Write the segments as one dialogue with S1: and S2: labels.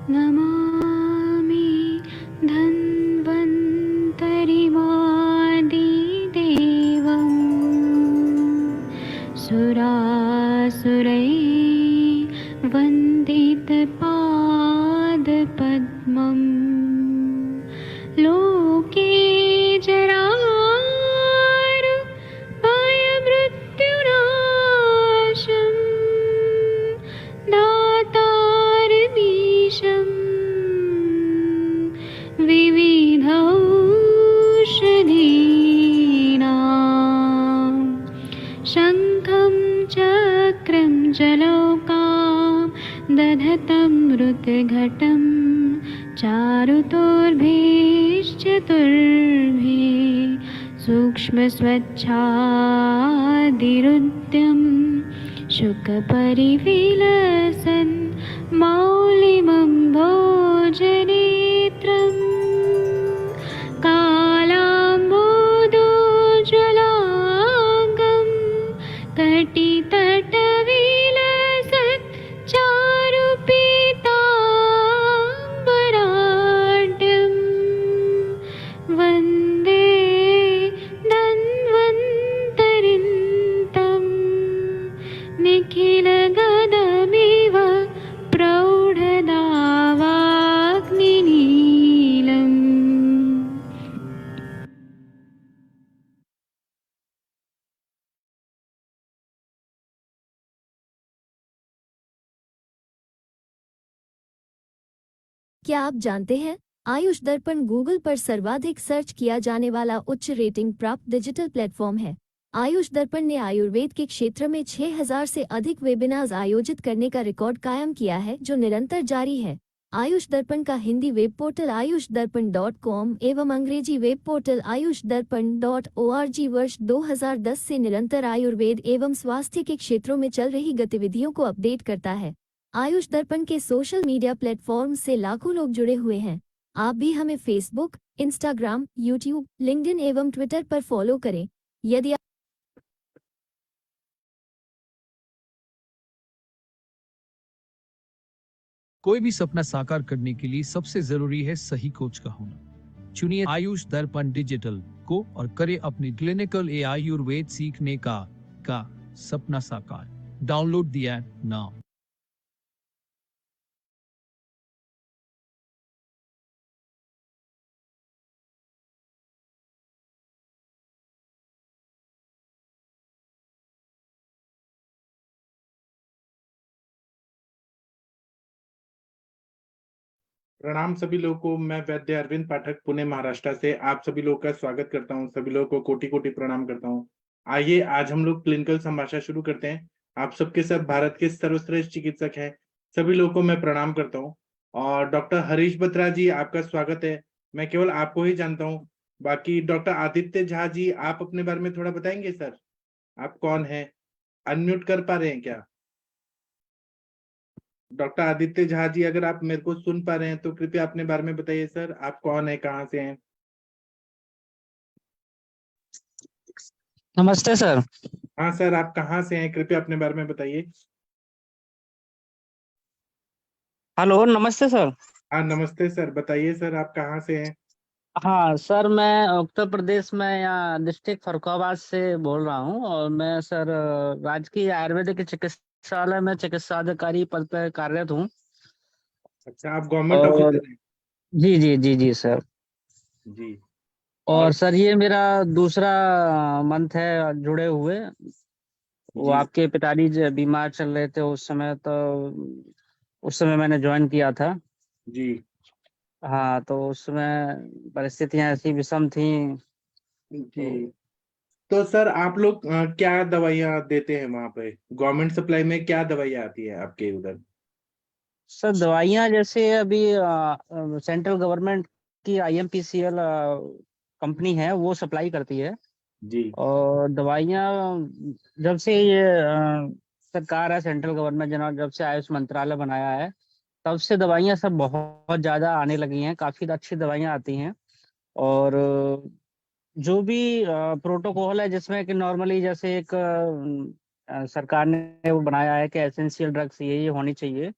S1: नमामि धन्वन्तरिमादिदेवम् सुरासुरैर्वन्दितपादपद्मम् लोके जरारुभयमृत्युनाशम् दातारमीशम् विविधौषधीनां शङ्खं चक्रं जलौकां दधतं मृतघटं चारुतोर्भिश्चतुर्भिः सूक्ष्मस्वच्छादिरुद्यं शुकपरिविलसन् मौलिमम्भोजनेत्रम् कालाम्बोदोज्ज्वलाङ्गं कटितटविलसत् चारुपीताम्बराढ्यं वन्दे धन्वन्तरिन्तं निखिलगदमिव प्रौढदावाग्निनीलम्।
S2: क्या आप जानते हैं आयुष दर्पण गूगल पर सर्वाधिक सर्च किया जाने वाला उच्च रेटिंग प्राप्त डिजिटल प्लेटफॉर्म है। आयुष दर्पण ने आयुर्वेद के क्षेत्र में 6000 से अधिक वेबिनार्स आयोजित करने का रिकॉर्ड कायम किया है, जो निरंतर जारी है। आयुष दर्पण का हिंदी वेब पोर्टल ayushdarbpan.com एवं अंग्रेजी वेब पोर्टल ayushdarbpan.org वर्ष 2010 से निरंतर आयुर्वेद एवं स्वास्थ्य के क्षेत्रों में चल रही गतिविधियों को अपडेट करता है। आयुष दर्पण के सोशल मीडिया प्लेटफॉर्म से लाखों लोग जुड़े हुए हैं। आप भी हमें फेसबुक, इंस्टाग्राम, यूट्यूब, लिंक्डइन एवं ट्विटर पर फॉलो करें। यदि
S3: कोई भी सपना साकार करने के लिए सबसे जरूरी है सही कोच का होना। चुनिए आयुष दर्पण डिजिटल को और करें अपनी क्लिनिकल आयुर्वेद सीखने का सपना साकार। Download the app now.
S4: प्रणाम सभी लोगों को। मैं वैद्य अरविंद पाठक पुणे महाराष्ट्र से आप सभी लोगों का स्वागत करता हूं। सभी लोगों को कोटि कोटि प्रणाम करता हूं। आइए आज हम लोग क्लिनिकल संभाषण शुरू करते हैं। आप सबके सब भारत के सर्वश्रेष्ठ चिकित्सक हैं। सभी लोगों को मैं प्रणाम करता हूं। और डॉक्टर हरीश बत्रा जी, आपका स्वागत है। मैं केवल आपको ही जानता हूँ। बाकी डॉक्टर आदित्य झा जी, आप अपने बारे में थोड़ा बताएंगे सर? आप कौन है? अनम्यूट कर पा रहे हैं क्या? डॉक्टर आदित्य झा जी, अगर आप मेरे को सुन पा रहे हैं तो कृपया अपने बारे में बताइए सर। आप कौन है, कहाँ से हैं?
S5: नमस्ते सर।
S4: हाँ सर, आप कहाँ से हैं? कृपया अपने बारे में बताइए।
S5: हेलो, नमस्ते सर।
S4: हाँ नमस्ते सर, बताइए सर, आप कहाँ से हैं?
S5: हाँ सर, मैं उत्तर प्रदेश में यहाँ डिस्ट्रिक्ट फरुखाबाद से बोल रहा हूँ और मैं सर राजकीय आयुर्वेदिक चिकित्सालय में चिकित्सा अधिकारी पद पर कार्यरत हूँ।
S4: अच्छा, आप गवर्नमेंट
S5: और
S4: ऑफिसर हैं?
S5: जी जी जी जी सर।
S4: जी। और
S5: और सर ये मेरा दूसरा मंथ है जुड़े हुए। वो
S4: जी
S5: आपके पिताजी बीमार चल रहे थे उस समय, तो उस समय मैंने ज्वाइन किया था।
S4: जी
S5: हाँ, तो उसमें परिस्थितियां ऐसी विषम थी। तो
S4: जी। तो सर आप लोग क्या दवाइयाँ देते हैं वहाँ पे? गवर्नमेंट सप्लाई में क्या दवाइयाँ आती है आपके उधर?
S5: सर दवाइयाँ जैसे अभी सेंट्रल गवर्नमेंट की IMPCL कंपनी है, वो सप्लाई करती है।
S4: जी
S5: और दवाइयाँ जब से ये सरकार है, सेंट्रल गवर्नमेंट जब से आयुष मंत्रालय बनाया है, तब से दवाइयाँ सब बहुत ज़्यादा आने लगी हैं। काफ़ी अच्छी दवाइयाँ आती हैं। और जो भी प्रोटोकॉल है, जिसमें कि नॉर्मली जैसे एक सरकार ने वो बनाया है कि एसेंशियल ड्रग्स ये होनी चाहिए,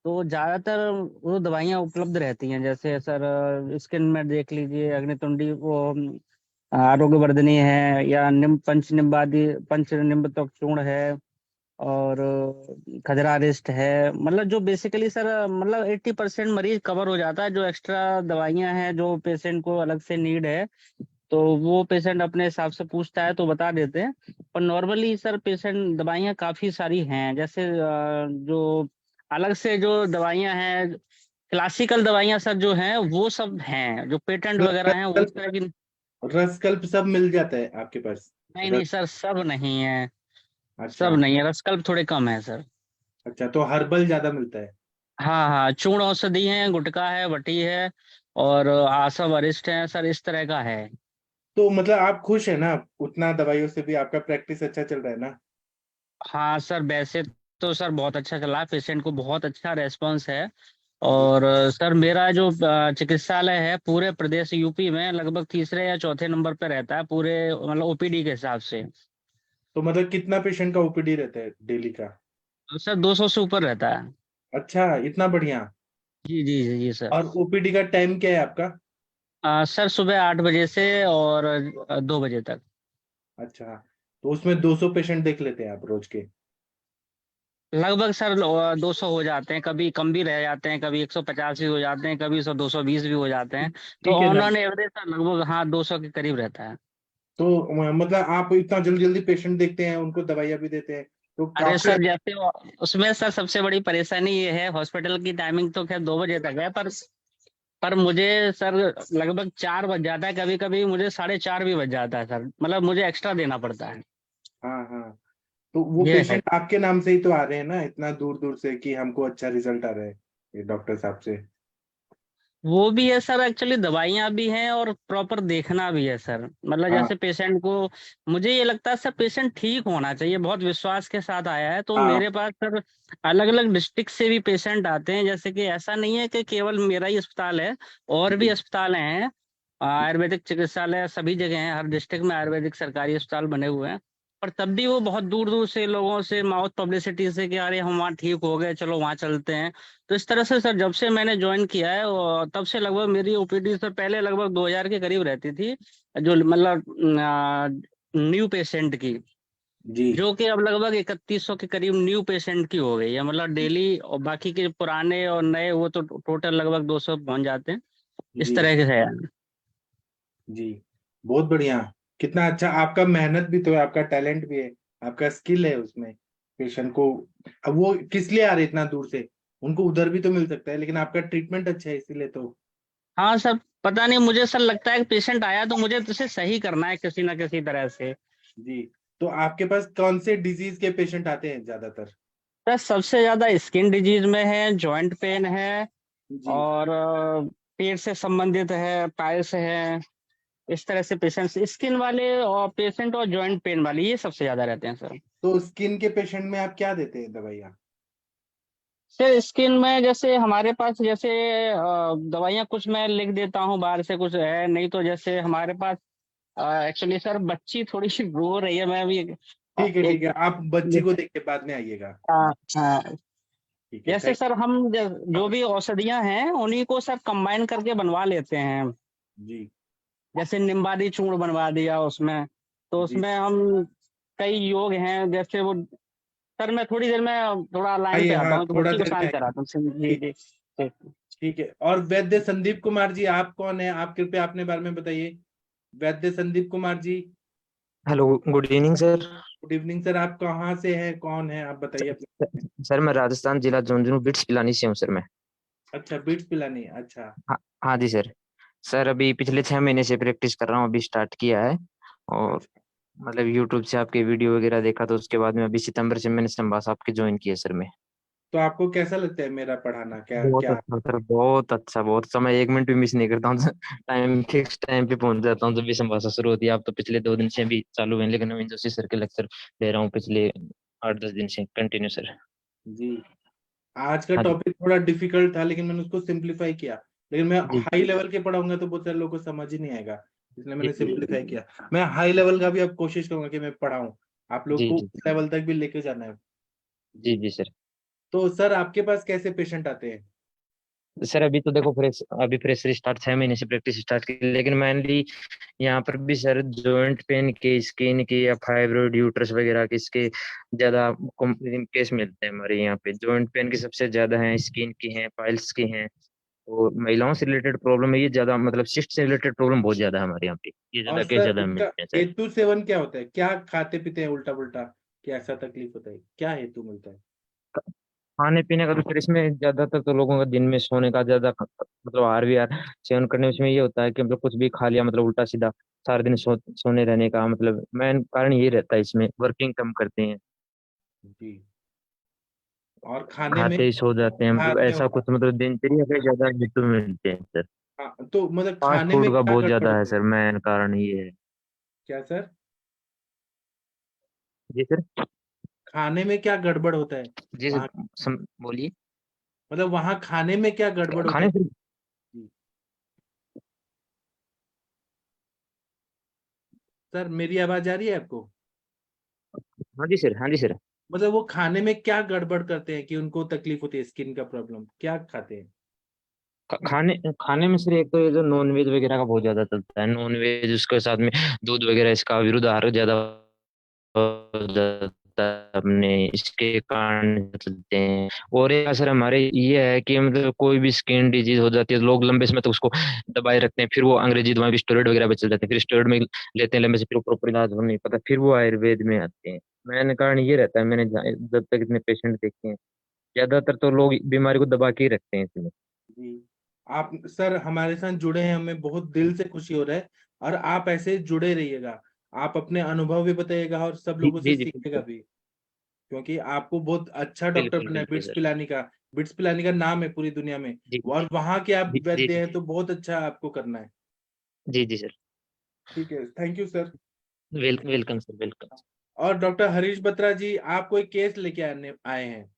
S5: तो ज्यादातर वो दवाइयाँ उपलब्ध रहती हैं, जैसे सर स्किन में देख लीजिए अग्नितुंडी, वो आरोग्य वर्धनी है, या पंच निम्बतक चूर्ण है, और खजरा रिस्ट है। मतलब जो बेसिकली सर, मतलब 80% मरीज कवर हो जाता है। जो एक्स्ट्रा दवाइयाँ हैं जो पेशेंट को अलग से नीड है, तो वो पेशेंट अपने हिसाब से पूछता है तो बता देते हैं। पर नॉर्मली सर पेशेंट दवाइयाँ काफी सारी हैं, जैसे जो अलग से जो दवाइयाँ हैं, क्लासिकल दवाइयाँ सर जो हैं वो सब हैं, जो पेटेंट वगैरह हैं वो इस तरह की।
S4: रसकल्प सब मिल जाता है आपके पास?
S5: नहीं
S4: रस
S5: नहीं सर, सब नहीं है।
S4: अच्छा।
S5: सब नहीं है, रसकल्प थोड़े कम है सर।
S4: अच्छा, तो हर्बल ज्यादा मिलता है?
S5: हाँ हाँ, चूर्ण औषधि है, गुटखा है, वटी है, और आसव वरिष्ठ है सर, इस तरह का है।
S4: तो मतलब आप खुश है ना? उतना दवाइयों से भी आपका प्रैक्टिस अच्छा चल रहा है ना?
S5: हाँ सर, वैसे तो सर बहुत अच्छा चला, पेशेंट को बहुत अच्छा रेस्पॉन्स है।
S4: जी।
S5: और सर मेरा जो चिकित्सालय है पूरे प्रदेश यूपी में लगभग तीसरे या चौथे नंबर पे रहता है, पूरे मतलब ओपीडी के हिसाब से।
S4: तो मतलब कितना पेशेंट का ओपीडी रहता है डेली का?
S5: तो सर 200 से ऊपर रहता है।
S4: अच्छा, इतना बढ़िया।
S5: जी जी जी जी सर।
S4: और ओपीडी का टाइम क्या है आपका?
S5: सर सुबह 8 बजे से और 2 बजे तक।
S4: अच्छा, तो उसमें 200 पेशेंट देख लेते हैं आप रोज के?
S5: लगभग सर 200 हो जाते हैं, कभी कम भी रह जाते हैं, कभी 150 भी हो जाते हैं, कभी 220 भी हो जाते हैं। तो
S4: ठीक है
S5: ऑन
S4: ना?
S5: ऑन एवरेज सर लगभग हाँ 200 के करीब रहता है।
S4: तो मतलब आप इतना जल्दी जल्दी पेशेंट देखते हैं, उनको दवाइयाँ भी देते हैं, तो
S5: अरे
S4: काफी।
S5: सर जैसे उसमें सर सबसे बड़ी परेशानी ये है, हॉस्पिटल की टाइमिंग तो खैर 2 बजे तक है, पर मुझे सर लगभग 4 बज जाता है, कभी कभी मुझे 4:30 भी बज जाता है सर, मतलब मुझे एक्स्ट्रा देना पड़ता है।
S4: हाँ हाँ। तो वो
S5: ये है।
S4: पेशेंट आपके नाम से ही तो आ रहे हैं ना, इतना दूर दूर से, कि हमको अच्छा रिजल्ट आ रहा है ये डॉक्टर साहब से।
S5: वो भी है सर, एक्चुअली दवाइयाँ भी हैं और प्रॉपर देखना भी है सर, मतलब
S4: हाँ
S5: जैसे पेशेंट को, मुझे ये लगता है सर पेशेंट ठीक होना चाहिए, बहुत विश्वास के साथ आया है, तो
S4: हाँ
S5: मेरे पास सर अलग अलग डिस्ट्रिक्ट से भी पेशेंट आते हैं, जैसे कि ऐसा नहीं है कि केवल मेरा ही अस्पताल है, और भी
S4: जी
S5: अस्पताल हैं। आयुर्वेदिक चिकित्सालय सभी जगह हैं, हर डिस्ट्रिक्ट में आयुर्वेदिक सरकारी अस्पताल बने हुए हैं। पर तब भी वो बहुत दूर दूर से लोगों से माउथ पब्लिसिटी से कि अरे हम वहाँ ठीक हो गए, चलो वहाँ चलते हैं। तो इस तरह से सर जब से मैंने ज्वाइन किया है तब से लगभग मेरी ओपीडी सर पहले लगभग 2000 के करीब रहती थी, जो मतलब न्यू पेशेंट की,
S4: जी
S5: जो कि अब लगभग 3100 के करीब न्यू पेशेंट की हो गई है, मतलब डेली। और बाकी के पुराने और नए वो तो टोटल लगभग 200 पहुंच जाते हैं, इस
S4: जी
S5: तरह के है।
S4: जी। बहुत बढ़िया। कितना अच्छा, आपका मेहनत भी तो है, आपका टैलेंट भी है, आपका स्किल है उसमें। पेशेंट को, अब वो किस लिए आ रहे इतना दूर से? उनको उधर भी तो मिल सकता है, लेकिन आपका ट्रीटमेंट अच्छा है इसीलिए तो।
S5: हाँ सर, पता नहीं, मुझे सर लगता है कि पेशेंट आया तो मुझे तो उसे सही करना है किसी ना किसी तरह से।
S4: जी। तो आपके पास कौन से डिजीज के पेशेंट आते हैं ज्यादातर?
S5: सर सबसे ज्यादा स्किन डिजीज में है, जॉइंट पेन है,
S4: जी।
S5: और पेट से संबंधित है, पाइल्स है, इस तरह से पेशेंट्स, स्किन वाले और पेशेंट और जॉइंट पेन वाले ये सबसे ज्यादा रहते हैं सर।
S4: तो स्किन के पेशेंट में आप क्या देते हैं दवाइयाँ?
S5: सर स्किन में जैसे हमारे पास जैसे दवाइयाँ कुछ मैं लिख देता हूँ बाहर से, कुछ है नहीं तो जैसे हमारे पास एक्चुअली सर बच्ची थोड़ी सी रो रही है, मैं अभी
S4: ठीक है ठीक
S5: एक
S4: है, आप बच्ची को देख के बाद में आइएगा।
S5: हाँ,
S4: ठीक है,
S5: जैसे
S4: थैंक।
S5: सर हम जो भी औषधियाँ हैं उन्हीं को सर कंबाइन करके बनवा लेते हैं।
S4: जी
S5: जैसे निम्बादी चूर्ण बनवा दिया उसमें, तो
S4: जी।
S5: उसमें हम कई योग हैं, जैसे वो, सर मैं थोड़ी देर में थोड़ा लाइन पे
S4: आइए,
S5: आता
S4: हाँ
S5: हूँ तो
S4: थोड़ा
S5: बच्ची को
S4: देर में
S5: शांत
S4: आइए।
S5: कराता हूँ जी
S4: ठीक।
S5: जी जी।
S4: ठीक है। और वैद्य संदीप कुमार जी, आप कौन है? आप कृपया अपने बारे में बताइए। Vaidya Sandeep Kumar ji.
S6: Hello, good evening sir.
S4: Good evening sir. आप कहाँ से हैं, कौन है, आप बताइए अपने।
S6: सर मैं राजस्थान जिला झुंझुनू बिट्स पिलानी से हूँ सर मैं।
S4: अच्छा, बीट्स पिलानी, अच्छा।
S6: हाँ हाँ जी सर। सर अभी पिछले 6 महीने से प्रैक्टिस कर रहा हूँ, अभी स्टार्ट किया है। और मतलब यूट्यूब से आपके वीडियो वगैरह देखा, तो उसके बाद में अभी सितंबर से मैंने संभाषा आपके ज्वाइन किया सर मैं।
S4: तो आपको कैसा लगता है मेरा पढ़ाना, क्या
S6: बहुत
S4: क्या?
S6: अच्छा सर, बहुत अच्छा, बहुत अच्छा। मैं 1 मिनट भी मिस नहीं करता हूँ टाइम फिक्स टाइम पे पहुंच जाता हूँ जब भी संभाषा शुरू होती है। आप तो पिछले 2 दिन से भी चालू हैं, लेकिन नवीन जोशी सर के लेक्चर ले रहा हूँ पिछले 8-10 दिन से कंटिन्यू सर।
S4: जी। आज का
S6: हाँ जी
S4: टॉपिक थोड़ा डिफिकल्ट था, लेकिन मैंने उसको सिंप्लीफाई किया। लेकिन मैं
S6: जी
S4: हाई लेवल के पढ़ाऊंगा तो बहुत सारे लोगों को समझ ही नहीं आएगा, इसलिए
S6: जी
S4: मैंने सिंप्लीफाई किया। मैं हाई लेवल का भी अब कोशिश करूंगा कि मैं पढ़ाऊं, आप लोग
S6: जी
S4: को
S6: जी
S4: उस लेवल तक भी लेके जाना है।
S6: जी
S4: जी।
S6: जी सर।
S4: तो सर आपके पास कैसे पेशेंट आते हैं?
S6: सर अभी तो देखो अभी फ्रेशर स्टार्ट 6 महीने से प्रैक्टिस स्टार्ट की, लेकिन मेनली यहाँ पर भी सर जॉइंट पेन के, स्किन के या फाइब्रोइड यूट्रस वगैरह के इसके ज्यादा केस मिलते हैं हमारे यहाँ पे। जॉइंट पेन की सबसे ज्यादा हैं, स्किन की हैं, पाइल्स की हैं, और महिलाओं से रिलेटेड प्रॉब्लम है ये ज्यादा, मतलब सिस्ट से रिलेटेड प्रॉब्लम बहुत ज्यादा है हमारे यहाँ पे, ये
S4: और
S6: ज्यादा केस
S4: सर
S6: ज्यादा
S4: इनका
S6: मिलते हैं सर।
S4: हेतु सेवन क्या होता है? क्या खाते पीते हैं उल्टा पुल्टा, क्या ऐसा तकलीफ होता है? क्या हेतु मिलता है?
S6: खाने पीने का तो फिर इसमें ज्यादातर तो लोगों का दिन में सोने का ज्यादा मतलब आहार विहार सेवन करने में इसमें ये होता है कि मतलब कुछ भी खा लिया, मतलब उल्टा सीधा सारा दिन सोने रहने का, मतलब मेन कारण ये रहता है इसमें। वर्किंग कम करते हैं,
S4: जी। और खाने में
S6: खाते ही सो जाते हैं, मतलब
S4: खाते
S6: ऐसा
S4: होगा।
S6: कुछ, मतलब दिनचर्या के ज्यादा हेतु मिलते हैं सर।
S4: हाँ, तो मतलब
S6: फास्ट
S4: खाने में
S6: फूड का
S4: क्या
S6: बहुत
S4: गड़बड़
S6: ज्यादा है
S4: होता है?
S6: सर, मेन कारण ये है।
S4: क्या सर?
S6: जी सर।
S4: खाने में क्या गड़बड़ होता है
S6: जी
S4: वहाँ?
S6: सर, बोलिए।
S4: मतलब वहाँ खाने में क्या गड़बड़ होता
S6: खाने
S4: है?
S6: से,
S4: जी। सर मेरी आवाज आ रही है आपको?
S6: हाँ जी सर, हाँ जी सर।
S4: मतलब वो खाने में क्या गड़बड़ करते हैं कि उनको तकलीफ होती है, स्किन का प्रॉब्लम, क्या खाते हैं?
S6: खाने खाने में सर एक तो ये जो नॉन वेज वगैरह का बहुत ज्यादा चलता है, नॉन वेज उसके साथ में दूध वगैरह, इसका विरुद्ध आहार ज्यादा हो जाता है अपने, इसके कारण चलते हैं। और एक असर हमारे ये है कि मतलब कोई भी स्किन डिजीज हो जाती है, लोग लंबे समय तक उसको दबाए रखते हैं, फिर वो अंग्रेजी दवाएं भी स्टेरॉइड वगैरह पे चल जाते हैं, फिर स्टेरॉइड में लेते हैं लंबे से, फिर वो प्रॉपर इलाज हो नहीं पता, फिर वो आयुर्वेद में आते हैं। मैंने कारण ये रहता है, मैंने जब तक इतने पेशेंट देखे हैं, ज्यादातर तो लोग बीमारी को दबा के ही रखते हैं इसमें।
S4: जी। आप सर हमारे साथ जुड़े हैं, हमें बहुत दिल से खुशी हो रहा है। और आप ऐसे जुड़े रहिएगा। आप अपने अनुभव भी बताइएगा और सब
S6: जी
S4: लोगों से
S6: जी जी
S4: सीखिएगा
S6: बिल्कुल।
S4: भी। क्योंकि आपको बहुत अच्छा डॉक्टर
S6: बिल्कुल
S4: बनना है।
S6: बिल्कुल सर।
S4: बिट्स पिलानी का नाम है पूरी दुनिया में।
S6: जी
S4: और वहां के आप
S6: जी जी
S4: वैद्य
S6: जी
S4: हैं तो बहुत अच्छा आपको करना है।
S6: जी जी सर।
S4: ठीक है, thank you sir.
S6: Welcome sir, welcome.
S4: और डॉक्टर हरीश बत्रा जी, आप कोई केस लेके आए हैं?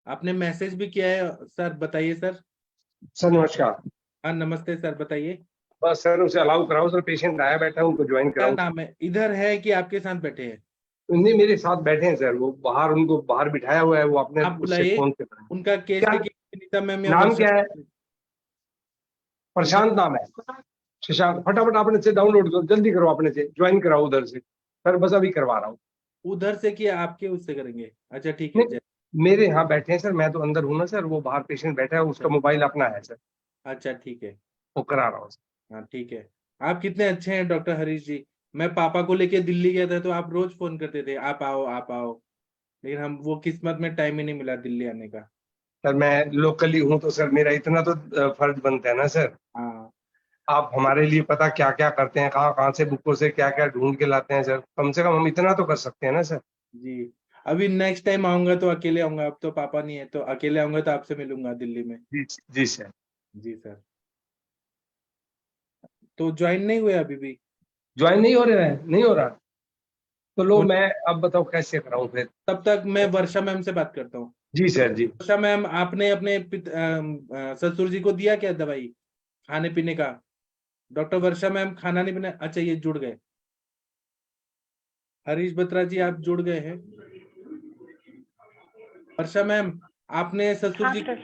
S4: आपने मैसेज भी किया है सर, बताइए सर।
S7: सर नमस्कार।
S4: हाँ नमस्ते सर, बताइए।
S7: बस सर उसे अलाउ कराओ सर, पेशेंट आया बैठा है, उनको ज्वाइन
S4: क्या
S7: कराओ।
S4: नाम है? इधर है कि आपके साथ बैठे हैं?
S7: नहीं, मेरे साथ बैठे हैं सर, वो बाहर, उनको बाहर बिठाया हुआ है, वो अपने
S4: आप
S7: उससे
S4: बुलाइए।
S7: फोन पे करें।
S4: उनका केस
S7: क्या
S4: लेके नीता मैम या
S7: नाम
S4: वर्षा।
S7: क्या है?
S4: उनका
S7: प्रशांत नाम है। शशांक, फटाफट अपने से डाउनलोड करो, जल्दी करो, अपने से ज्वाइन कराओ उधर से। सर बस अभी करवा रहा हूँ।
S4: उधर से कि आपके उससे करेंगे? अच्छा ठीक है,
S7: नहीं, मेरे यहाँ बैठे हैं सर, मैं तो अंदर हूँ ना सर, वो बाहर पेशेंट बैठा है, उसका मोबाइल अपना है सर,
S4: अच्छा ठीक है।
S7: वो करा रहा हूँ सर।
S4: हाँ ठीक है। आप कितने अच्छे हैं डॉक्टर हरीश जी। मैं पापा को लेके दिल्ली गया था तो आप रोज फोन करते थे, आप आओ आप आओ। लेकिन हम वो किस्मत में टाइम ही नहीं मिला दिल्ली आने का।
S7: सर मैं लोकली हूँ तो सर मेरा इतना तो फर्ज बनता है ना सर।
S4: हाँ
S7: आप हमारे लिए पता क्या क्या करते हैं, कहाँ कहाँ से बुकों से क्या क्या ढूंढ के लाते हैं सर, कम से कम हम इतना तो कर सकते हैं ना सर।
S4: जी। अभी नेक्स्ट टाइम आऊंगा तो अकेले आऊंगा, अब तो पापा नहीं है तो अकेले आऊंगा तो आपसे मिलूंगा दिल्ली में।
S7: जी जी सर।
S4: जी सर। तो ज्वाइन नहीं हुए अभी भी?
S7: ज्वाइन नहीं हो रहा है, नहीं हो रहा। तो लो
S4: बोल।
S7: मैं अब बताओ कैसे कराऊं फिर।
S4: तब तक मैं वर्षा मैम से बात करता हूँ।
S7: जी सर जी।
S4: वर्षा मैम, आपने अपने ससुर जी को दिया क्या दवाई खाने पीने का? डॉक्टर वर्षा मैम खाना नहीं बना? अच्छा ये जुड़ गए। हरीश बत्रा जी आप जुड़ गए हैं। वर्षा मैम, आपने ससुर
S8: हाँ
S4: जी
S8: सर,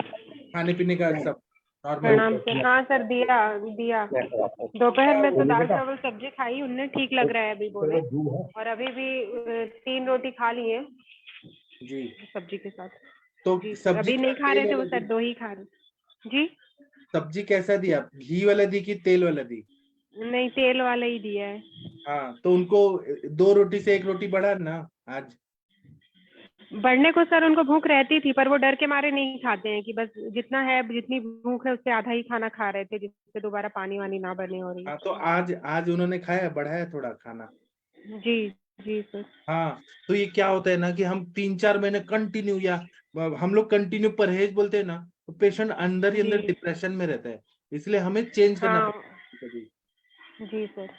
S4: खाने पीने का सब नॉर्मल?
S8: प्रणाम सर। हाँ सर, दिया दिया। दोपहर में तो दाल चावल सब्जी खाई, उनने ठीक लग रहा है अभी बोले। और अभी भी 3 रोटी खा ली है
S4: जी।
S8: सब्जी के साथ।
S4: तो
S8: जी सर,
S4: सब्जी
S8: अभी
S4: का
S8: नहीं खा रहे
S4: तेल
S8: थे वो
S4: वाला
S8: सर,
S4: दी?
S8: 2 ही खा रहे। जी
S4: सब्जी कैसा दिया? घी वाला दी कि तेल वाला दी?
S8: नहीं, तेल वाला ही दिया है।
S4: हाँ तो उनको 2 रोटी से 1 रोटी बढ़ा ना आज।
S8: बढ़ने को सर उनको भूख रहती थी, पर वो डर के मारे नहीं खाते हैं कि बस जितना है, जितनी भूख है उससे आधा ही खाना खा रहे थे, जिससे दोबारा पानी वानी ना बने हो रही।
S4: हाँ तो आज आज उन्होंने खाया, बढ़ाया थोड़ा खाना।
S8: जी जी सर।
S4: हाँ तो ये क्या होता है ना कि हम 3-4 महीने कंटिन्यू, या हम लोग कंटिन्यू परहेज बोलते हैं ना, तो पेशेंट अंदर ही अंदर
S8: जी
S4: डिप्रेशन में रहता है। इसलिए हमें चेंज करना
S8: हाँ
S4: पड़ता है कभी।
S8: जी सर।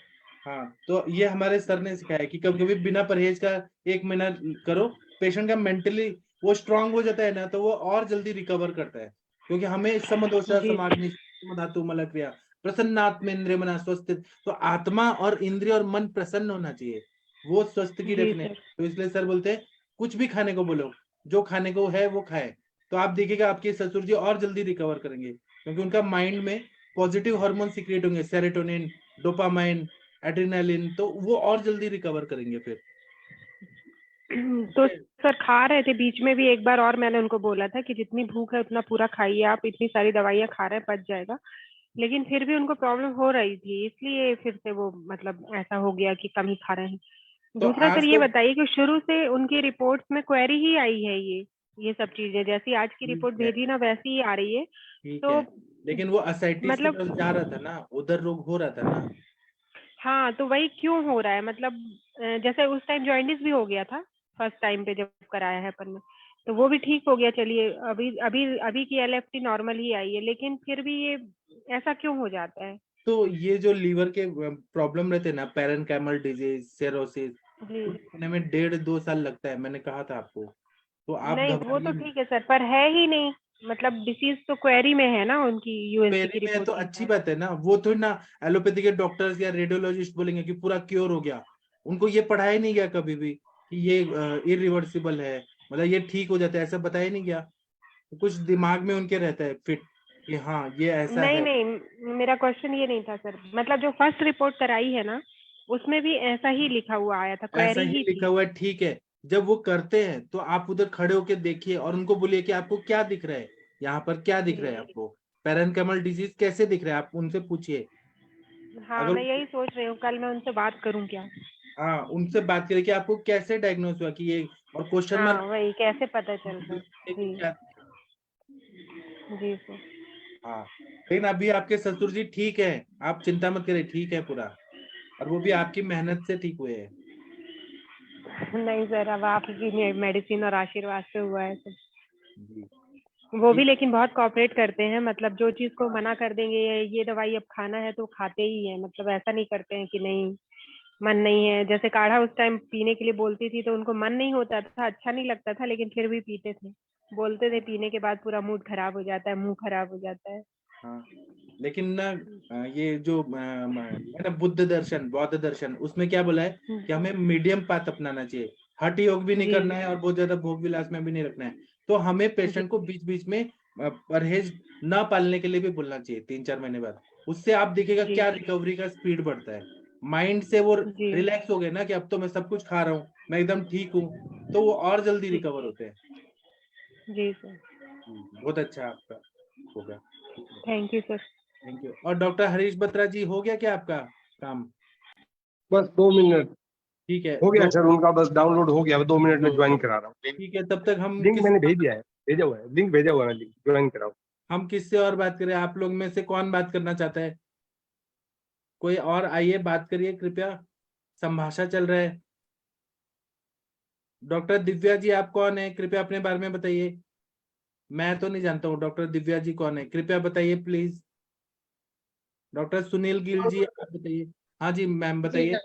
S4: हाँ तो ये हमारे सर ने सिखाया कि कभी कभी बिना परहेज का 1 महीना करो, पेशेंट का मेंटली वो स्ट्रांग हो जाता है ना, तो वो और जल्दी रिकवर करता है। क्योंकि हमें समदोषा
S8: जी
S4: समाग्नि धातु मलक्रिया प्रसन्नात्मेन्द्रिय मना स्वस्थ, तो आत्मा और इंद्रिय और मन प्रसन्न होना चाहिए, वो स्वस्थ की
S8: जी
S4: रखने।
S8: सर।
S4: तो इसलिए सर बोलते हैं कुछ भी खाने को बोलो, जो खाने को है वो खाए, तो आप देखिएगा आपके ससुर जी और जल्दी रिकवर करेंगे, क्योंकि उनका माइंड में पॉजिटिव हार्मोन सीक्रेट होंगे, सेरोटोनिन, डोपामाइन, एड्रेनालिन, तो वो और जल्दी रिकवर करेंगे फिर।
S8: तो सर खा रहे थे बीच में भी एक बार, और मैंने उनको बोला था कि जितनी भूख है उतना पूरा खाइए, आप इतनी सारी दवाइयाँ खा रहे हैं पच जाएगा, लेकिन फिर भी उनको प्रॉब्लम हो रही थी, इसलिए फिर से वो मतलब ऐसा हो गया कि कम ही खा रहे हैं।
S4: तो
S8: दूसरा
S4: आज
S8: सर ये
S4: तो
S8: बताइए कि शुरू से उनकी रिपोर्ट्स में क्वेरी ही आई है, ये सब चीजें जैसी आज की रिपोर्ट
S4: ठीक है,
S8: भेजी ना वैसी ही आ रही है,
S4: ठीक
S8: तो
S4: है, लेकिन वो असाइटिस की
S8: मतलब
S4: तरफ जा रहा था ना, उधर रोग हो रहा था ना।
S8: हाँ, तो वही क्यों हो रहा है, मतलब जैसे उस टाइम जॉइंडिस भी हो गया था फर्स्ट टाइम पे जब कराया है अपन ने, तो वो भी ठीक हो गया, चलिए अभी अभी अभी की LFT नॉर्मल ही आई है, लेकिन फिर भी ये ऐसा क्यों हो जाता है?
S4: तो ये जो लीवर के प्रॉब्लम रहते हैं ना, पैरेनकाइमल डिजीज, सेरोसिस,
S8: जी
S4: होने में 1.5-2 साल लगता है, मैंने कहा था आपको, तो आप
S8: नहीं, वो
S4: घबराइए
S8: तो
S4: मत।
S8: ठीक है सर, पर है ही नहीं, मतलब डिसीज तो क्वेरी में है ना उनकी, USG की
S4: क्वेरी में है
S8: रिपोर्ट
S4: तो
S8: के
S4: अच्छी
S8: हिसाब
S4: बात है ना, वो थोड़ी ना एलोपैथी के डॉक्टर्स या रेडियोलॉजिस्ट बोलेंगे कि पूरा क्योर हो गया, उनको ये पढ़ाया नहीं गया कभी भी कि ये इरिवर्सिबल है, मतलब ये ठीक हो जाता है, ऐसा बताया नहीं गया, तो कुछ दिमाग में उनके रहता है फिट कि हाँ ये ऐसा
S8: नहीं
S4: है।
S8: नहीं, मेरा क्वेश्चन ये नहीं था सर, मतलब जो फर्स्ट रिपोर्ट कराई है ना, उसमें भी ऐसा ही लिखा हुआ आया था,
S4: ऐसा
S8: क्वेरी
S4: ही
S8: ही
S4: लिखा
S8: थी।
S4: हुआ है, ठीक है, जब वो करते हैं तो आप उधर खड़े होके देखिए और उनको बोलिए कि आपको क्या दिख रहा है, यहाँ पर क्या दिख रहा है
S8: जी
S4: आपको, पैरेनकाइमल डिजीज कैसे दिख रहा है, आप उनसे पूछिए।
S8: हाँ,
S4: अगर
S8: मैं यही सोच रही हूँ, कल मैं उनसे बात करूँ क्या?
S4: हाँ, उनसे बात करें कि आपको कैसे डायग्नोस हुआ कि ये, और क्वेश्चन
S8: हाँ
S4: मार्क
S8: वही, कैसे पता चलता है? जी
S4: क्या।
S8: जी सर।
S4: हाँ, लेकिन अभी आपके ससुर जी ठीक है, आप चिंता मत करें, ठीक है पूरा, और वो भी आपकी मेहनत से ठीक हुए हैं।
S8: नहीं सर, अब आपकी मेडिसिन और आशीर्वाद से हुआ है सब।
S4: जी,
S8: वो भी
S4: ठीक।
S8: लेकिन बहुत कॉपरेट करते हैं, मतलब जो चीज को मना कर देंगे ये दवाई अब खाना है तो खाते ही है, मतलब ऐसा नहीं करते हैं कि नहीं मन नहीं है, जैसे काढ़ा उस टाइम पीने के लिए बोलती थी तो उनको मन नहीं होता था, अच्छा नहीं लगता था, लेकिन फिर भी पीते थे, बोलते थे पीने के बाद पूरा मूड खराब हो जाता है, मुंह खराब हो जाता है।
S4: हाँ, लेकिन ना ये जो है ना बुद्ध दर्शन, बौद्ध दर्शन, उसमें क्या बोला है कि हमें मीडियम पाथ अपनाना चाहिए, हठ योग भी नहीं
S8: जी
S4: करना है और बहुत ज्यादा भोग विलास में भी नहीं रखना है, तो हमें
S8: जी
S4: पेशेंट को बीच बीच में परहेज न पालने के लिए भी बोलना चाहिए 3-4 महीने बाद, उससे आप देखिएगा
S8: जी
S4: क्या रिकवरी का स्पीड बढ़ता है, माइंड से वो
S8: जी
S4: रिलैक्स हो गए ना कि अब तो मैं सब कुछ खा रहा हूँ, मैं एकदम ठीक हूँ, तो वो और जल्दी
S8: जी
S4: रिकवर होते हैं।
S8: जी सर,
S4: बहुत अच्छा आपका होगा।
S8: Thank you sir.
S4: Thank you. और डॉक्टर हरीश बत्रा जी, हो गया क्या आपका काम?
S7: बस 2 मिनट
S4: ठीक है,
S7: हो गया
S4: दो
S7: सर, उनका बस डाउनलोड हो गया, 2 मिनट में ज्वाइन करा रहा हूँ।
S4: ठीक है, तब तक
S7: लिंक मैंने भेज दिया है, भेजा हुआ है, लिंक भेजा हुआ है, लिंक ज्वाइन कराओ।
S4: हम किससे और बात करें, आप लोग में से कौन बात करना चाहता है? कोई और आइए बात करिए कृपया, संभाषा चल रहा है। डॉक्टर दिव्या जी आप कौन है, कृपया अपने बारे में बताइए, मैं तो नहीं जानता हूँ डॉक्टर दिव्या जी कौन है, कृपया बताइए प्लीज। डॉक्टर सुनील गिल जी आप बताइए। हाँ जी मैम
S9: जी
S4: बताइए।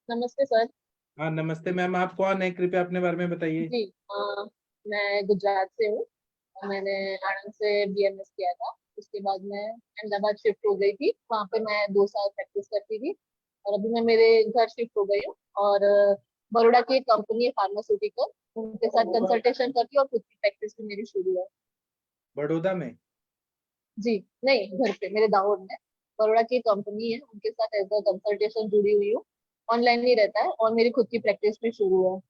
S9: नमस्ते सर।
S4: हाँ नमस्ते मैम, आप कौन है, कृपया अपने बारे में बताइए।
S9: जी मैं गुजरात से हूँ। मैंने आणंद से BMS किया था। उसके बाद मैं अहमदाबाद शिफ्ट हो गई थी, वहाँ पे मैं 2 साल प्रैक्टिस करती थी, और अभी मैं मेरे घर शिफ्ट हो गई हूँ, और बड़ौदा की एक कंपनी है फार्मास्यूटिकल, उनके साथ कंसल्टेशन करती हूँ, और खुद की प्रैक्टिस भी मेरी शुरू है।
S4: बड़ौदा में?
S9: जी नहीं, घर पे मेरे दाहोद में बड़ौदा की कंपनी है, उनके साथ एज अ कंसल्टेशन जुड़ी हुई हूँ। ऑनलाइन ही रहता है, और मेरी खुद की प्रैक्टिस भी शुरू है।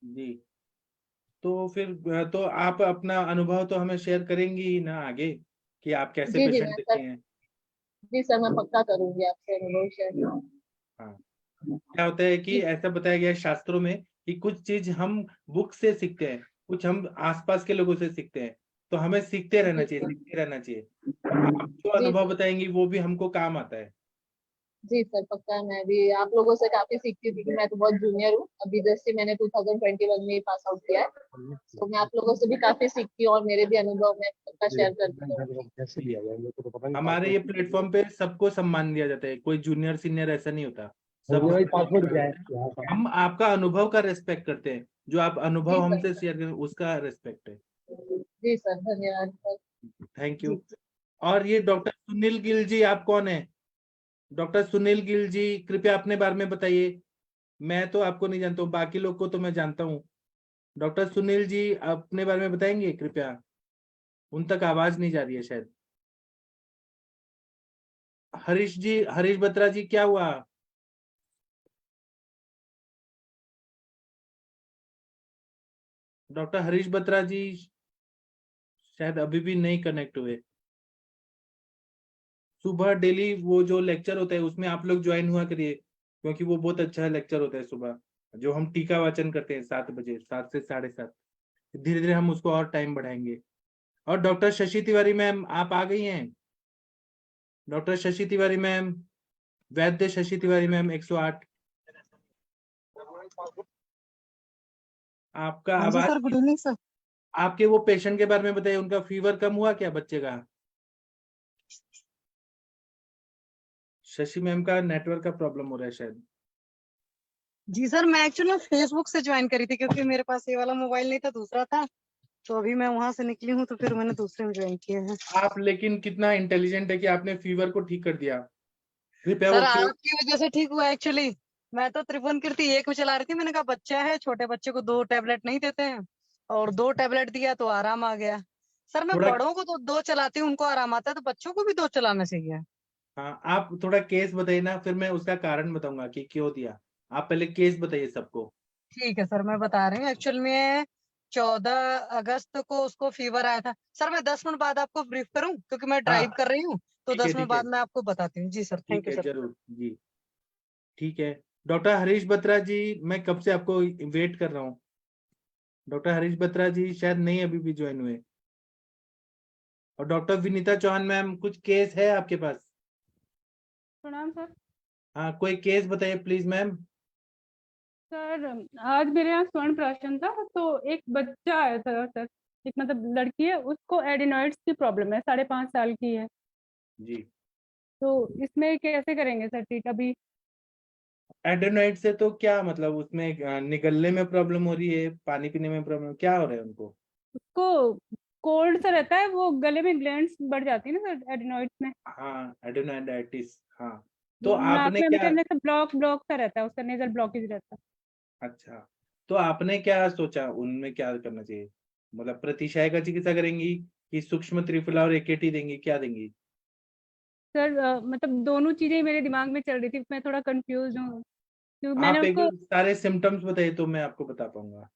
S4: जी, तो फिर तो आप अपना अनुभव तो हमें शेयर करेंगी ही ना आगे, कि आप कैसे
S9: जी जी
S4: पेशेंट
S9: मैं
S4: देखते
S9: सर,
S4: हैं।
S9: जी सर मैं पक्का करूंगी आपसे अनुभव शेयर।
S4: हाँ, क्या होता है कि
S9: जी
S4: ऐसा बताया गया है शास्त्रों में कि कुछ चीज हम बुक से सीखते हैं, कुछ हम आसपास के लोगों से सीखते हैं, तो हमें सीखते रहना
S9: जी
S4: चाहिए,
S9: सर।
S4: सीखते रहना चाहिए, तो आप जो
S9: जी
S4: अनुभव
S9: सर।
S4: बताएंगी वो भी हमको काम आता है।
S9: जी सर पक्का, मैं भी आप लोगों से काफी सीखती थी, कि मैं तो बहुत जूनियर हूँ, अभी जैसे मैंने 2021 में ही पास आउट किया है, तो मैं आप लोगों से भी काफी सीखती हूँ, और मेरे भी अनुभव मैं पक्का शेयर करती हूँ।
S7: कैसे लिया जाए मेरे को तो पता नहीं,
S4: हमारे ये प्लेटफॉर्म पे सबको सम्मान दिया जाता है, कोई जूनियर सीनियर ऐसा नहीं होता, सबको
S7: भाई
S4: सम्मान
S7: पासवर्ड क्या
S4: दिया
S7: है
S4: जाता
S7: यहाँ
S4: है।
S7: का?
S4: हम आपका अनुभव का रेस्पेक्ट करते हैं, जो आप
S9: जी
S4: अनुभव
S9: सर।
S4: हमसे शेयर करें उसका रेस्पेक्ट है।
S9: जी सर, धन्यवाद सर।
S4: थैंक
S9: जी
S4: यू। और ये डॉक्टर सुनील गिल जी आप कौन है? डॉक्टर सुनील गिल जी कृपया अपने बारे में बताइए, मैं तो आपको नहीं जानता हूँ, बाकी लोग को तो मैं जानता हूँ। डॉक्टर सुनील जी अपने बारे में बताएंगे कृपया, उन तक आवाज नहीं जा रही है शायद। हरीश जी, हरीश बत्रा जी क्या हुआ? डॉक्टर हरीश बत्रा जी शायद अभी भी नहीं कनेक्ट हुए। सुबह डेली वो जो लेक्चर होता है उसमें आप लोग ज्वाइन हुआ करिए, क्योंकि वो बहुत अच्छा लेक्चर होता है सुबह, जो हम टीका वाचन करते हैं 7 बजे, 7 से 7:30। धीरे धीरे हम उसको और टाइम बढ़ाएंगे। और डॉक्टर शशि तिवारी मैम आप आ गई हैं? डॉक्टर शशि तिवारी मैम, वैद्य शशि तिवारी मैम 108। आपका
S10: हाँ जी
S4: आवाज,
S10: सर, गुड इवनिंग सर।
S4: आपके वो पेशेंट के बारे में बताइए, उनका फीवर कम हुआ क्या बच्चे का? शशि मैम का नेटवर्क का प्रॉब्लम हो रहा है शायद।
S10: जी सर, मैं एक्चुअली फेसबुक से ज्वाइन करी थी, क्योंकि मेरे पास ये वाला मोबाइल नहीं था, दूसरा था। तो अभी मैं वहां से निकली हूँ, तो फिर मैंने दूसरे में ज्वाइन किया है।
S4: आप लेकिन कितना इंटेलिजेंट है कि आपने फीवर को ठीक कर दिया। कृपया वो
S10: सर आपकी वजह से ठीक हुआ एक्चुअली। मैं तो त्रिभुवन कीर्ति एक में चला रही थी, मैंने कहा बच्चा है, छोटे बच्चे को 2 टैबलेट नहीं देते हैं, और 2 टैबलेट दिया तो आराम आ गया। सर मैं
S4: थोड़ा,
S10: बड़ों को तो 2 चलाती हूँ, उनको आराम आता है, तो बच्चों को भी 2 चलाना चाहिए।
S4: हाँ आप थोड़ा केस बताइए ना, फिर मैं उसका कारण बताऊंगा कि क्यों दिया। आप पहले केस बताइए सबको।
S10: ठीक है सर, मैं बता रही हूँ। एक्चुअल में 14 अगस्त को उसको फीवर आया था। सर मैं 10 मिनट बाद आपको ब्रीफ करूं, क्योंकि मैं ड्राइव
S4: हाँ
S10: कर रही हूँ, तो
S4: ठीक है
S10: 10 मिनट
S4: ठीक है
S10: बाद मैं आपको बताती हूँ। जी सर, थैंक
S4: ठीक
S10: यू
S4: है,
S10: सर।
S4: जरूर जी। ठीक है डॉक्टर हरीश बत्रा जी, मैं कब से आपको वेट कर रहा हूँ। डॉक्टर हरीश बत्रा जी शायद नहीं अभी भी ज्वाइन हुए। और डॉक्टर विनीता चौहान मैम, कुछ केस है आपके पास?
S11: प्रणाम सर।
S4: हाँ कोई केस बताइए प्लीज मैम।
S11: सर आज मेरे यहाँ स्वर्ण प्राशन था, तो एक बच्चा आया था सर, एक मतलब लड़की है, उसको एडिनॉइड्स की प्रॉब्लम है, 5.5 साल की है।
S4: जी,
S11: तो इसमें कैसे करेंगे सर ट्रीट अभी?
S4: एडेनोइड से तो क्या मतलब, उसमें निगलने में प्रॉब्लम हो रही है, पानी पीने में प्रॉब्लम, क्या हो रहा है उनको?
S11: उसको कोल्ड सा रहता है, वो गले में ग्लैंड्स बढ़ जाती है ना सर एडिनॉइड्स में।
S4: हाँ एडेनोइडाइटिस, हाँ। तो
S11: नाक
S4: आपने
S11: में
S4: क्या,
S11: मतलब जैसे ब्लॉक ब्लॉक सा रहता है, उसका नेजल ब्लॉकेज रहता है।
S4: अच्छा, तो आपने क्या सोचा उनमें क्या करना चाहिए? मतलब प्रतिशय का चिकित्सा करेंगी कि सूक्ष्म त्रिफला और एकेटी देंगी, क्या देंगी?
S11: सर मतलब दोनों चीजें मेरे दिमाग में चल रही थी, मैं थोड़ा कंफ्यूज हूँ, क्योंकि मैंने
S4: आप एक
S11: उसको
S4: सारे सिम्टम्स बताइए तो मैं आपको बता पाऊंगा।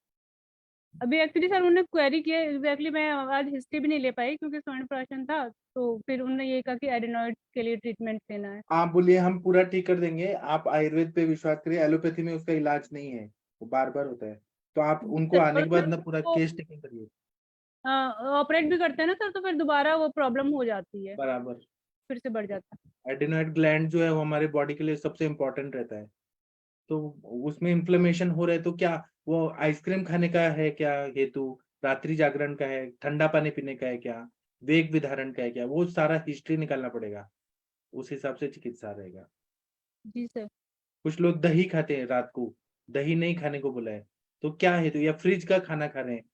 S11: अभी एक्चुअली सर उन्होंने क्वेरी किया एग्जैक्टली, मैं आज हिस्ट्री भी नहीं ले पाई क्योंकि स्वर्ण प्राशन था। तो फिर उन्होंने ये कहा कि एडेनॉइड्स के लिए ट्रीटमेंट देना है।
S4: आप बोलिए हम पूरा ठीक कर देंगे, आप आयुर्वेद पे विश्वास करिए, एलोपैथी में उसका इलाज नहीं है, वो बार बार होता है। तो आप उनको आने
S11: और
S4: के
S11: फिर
S4: बाद ना पूरा
S11: वो
S4: केस टेकन करिए।
S11: ऑपरेट भी करते हैं ना सर, तो फिर दोबारा वो प्रॉब्लम हो जाती है,
S4: बराबर।
S11: फिर से बढ़ जाता है।
S4: एडेनोइड ग्लैंड जो है वो हमारे बॉडी के लिए सबसे इंपॉर्टेंट रहता है। तो उसमें इन्फ्लेमेशन हो रहा है तो क्या वो आइसक्रीम खाने का है क्या हेतु, रात्रि जागरण का है, ठंडा पानी पीने का है क्या, वेग विधारण का है क्या, वो सारा हिस्ट्री निकालना पड़ेगा, उस हिसाब से चिकित्सा रहेगा।
S11: जी सर।
S4: कुछ लोग दही खाते हैं रात को, दही नहीं खाने को बोला है, तो क्या हेतु, या फ्रिज का खाना खा रहे हैं,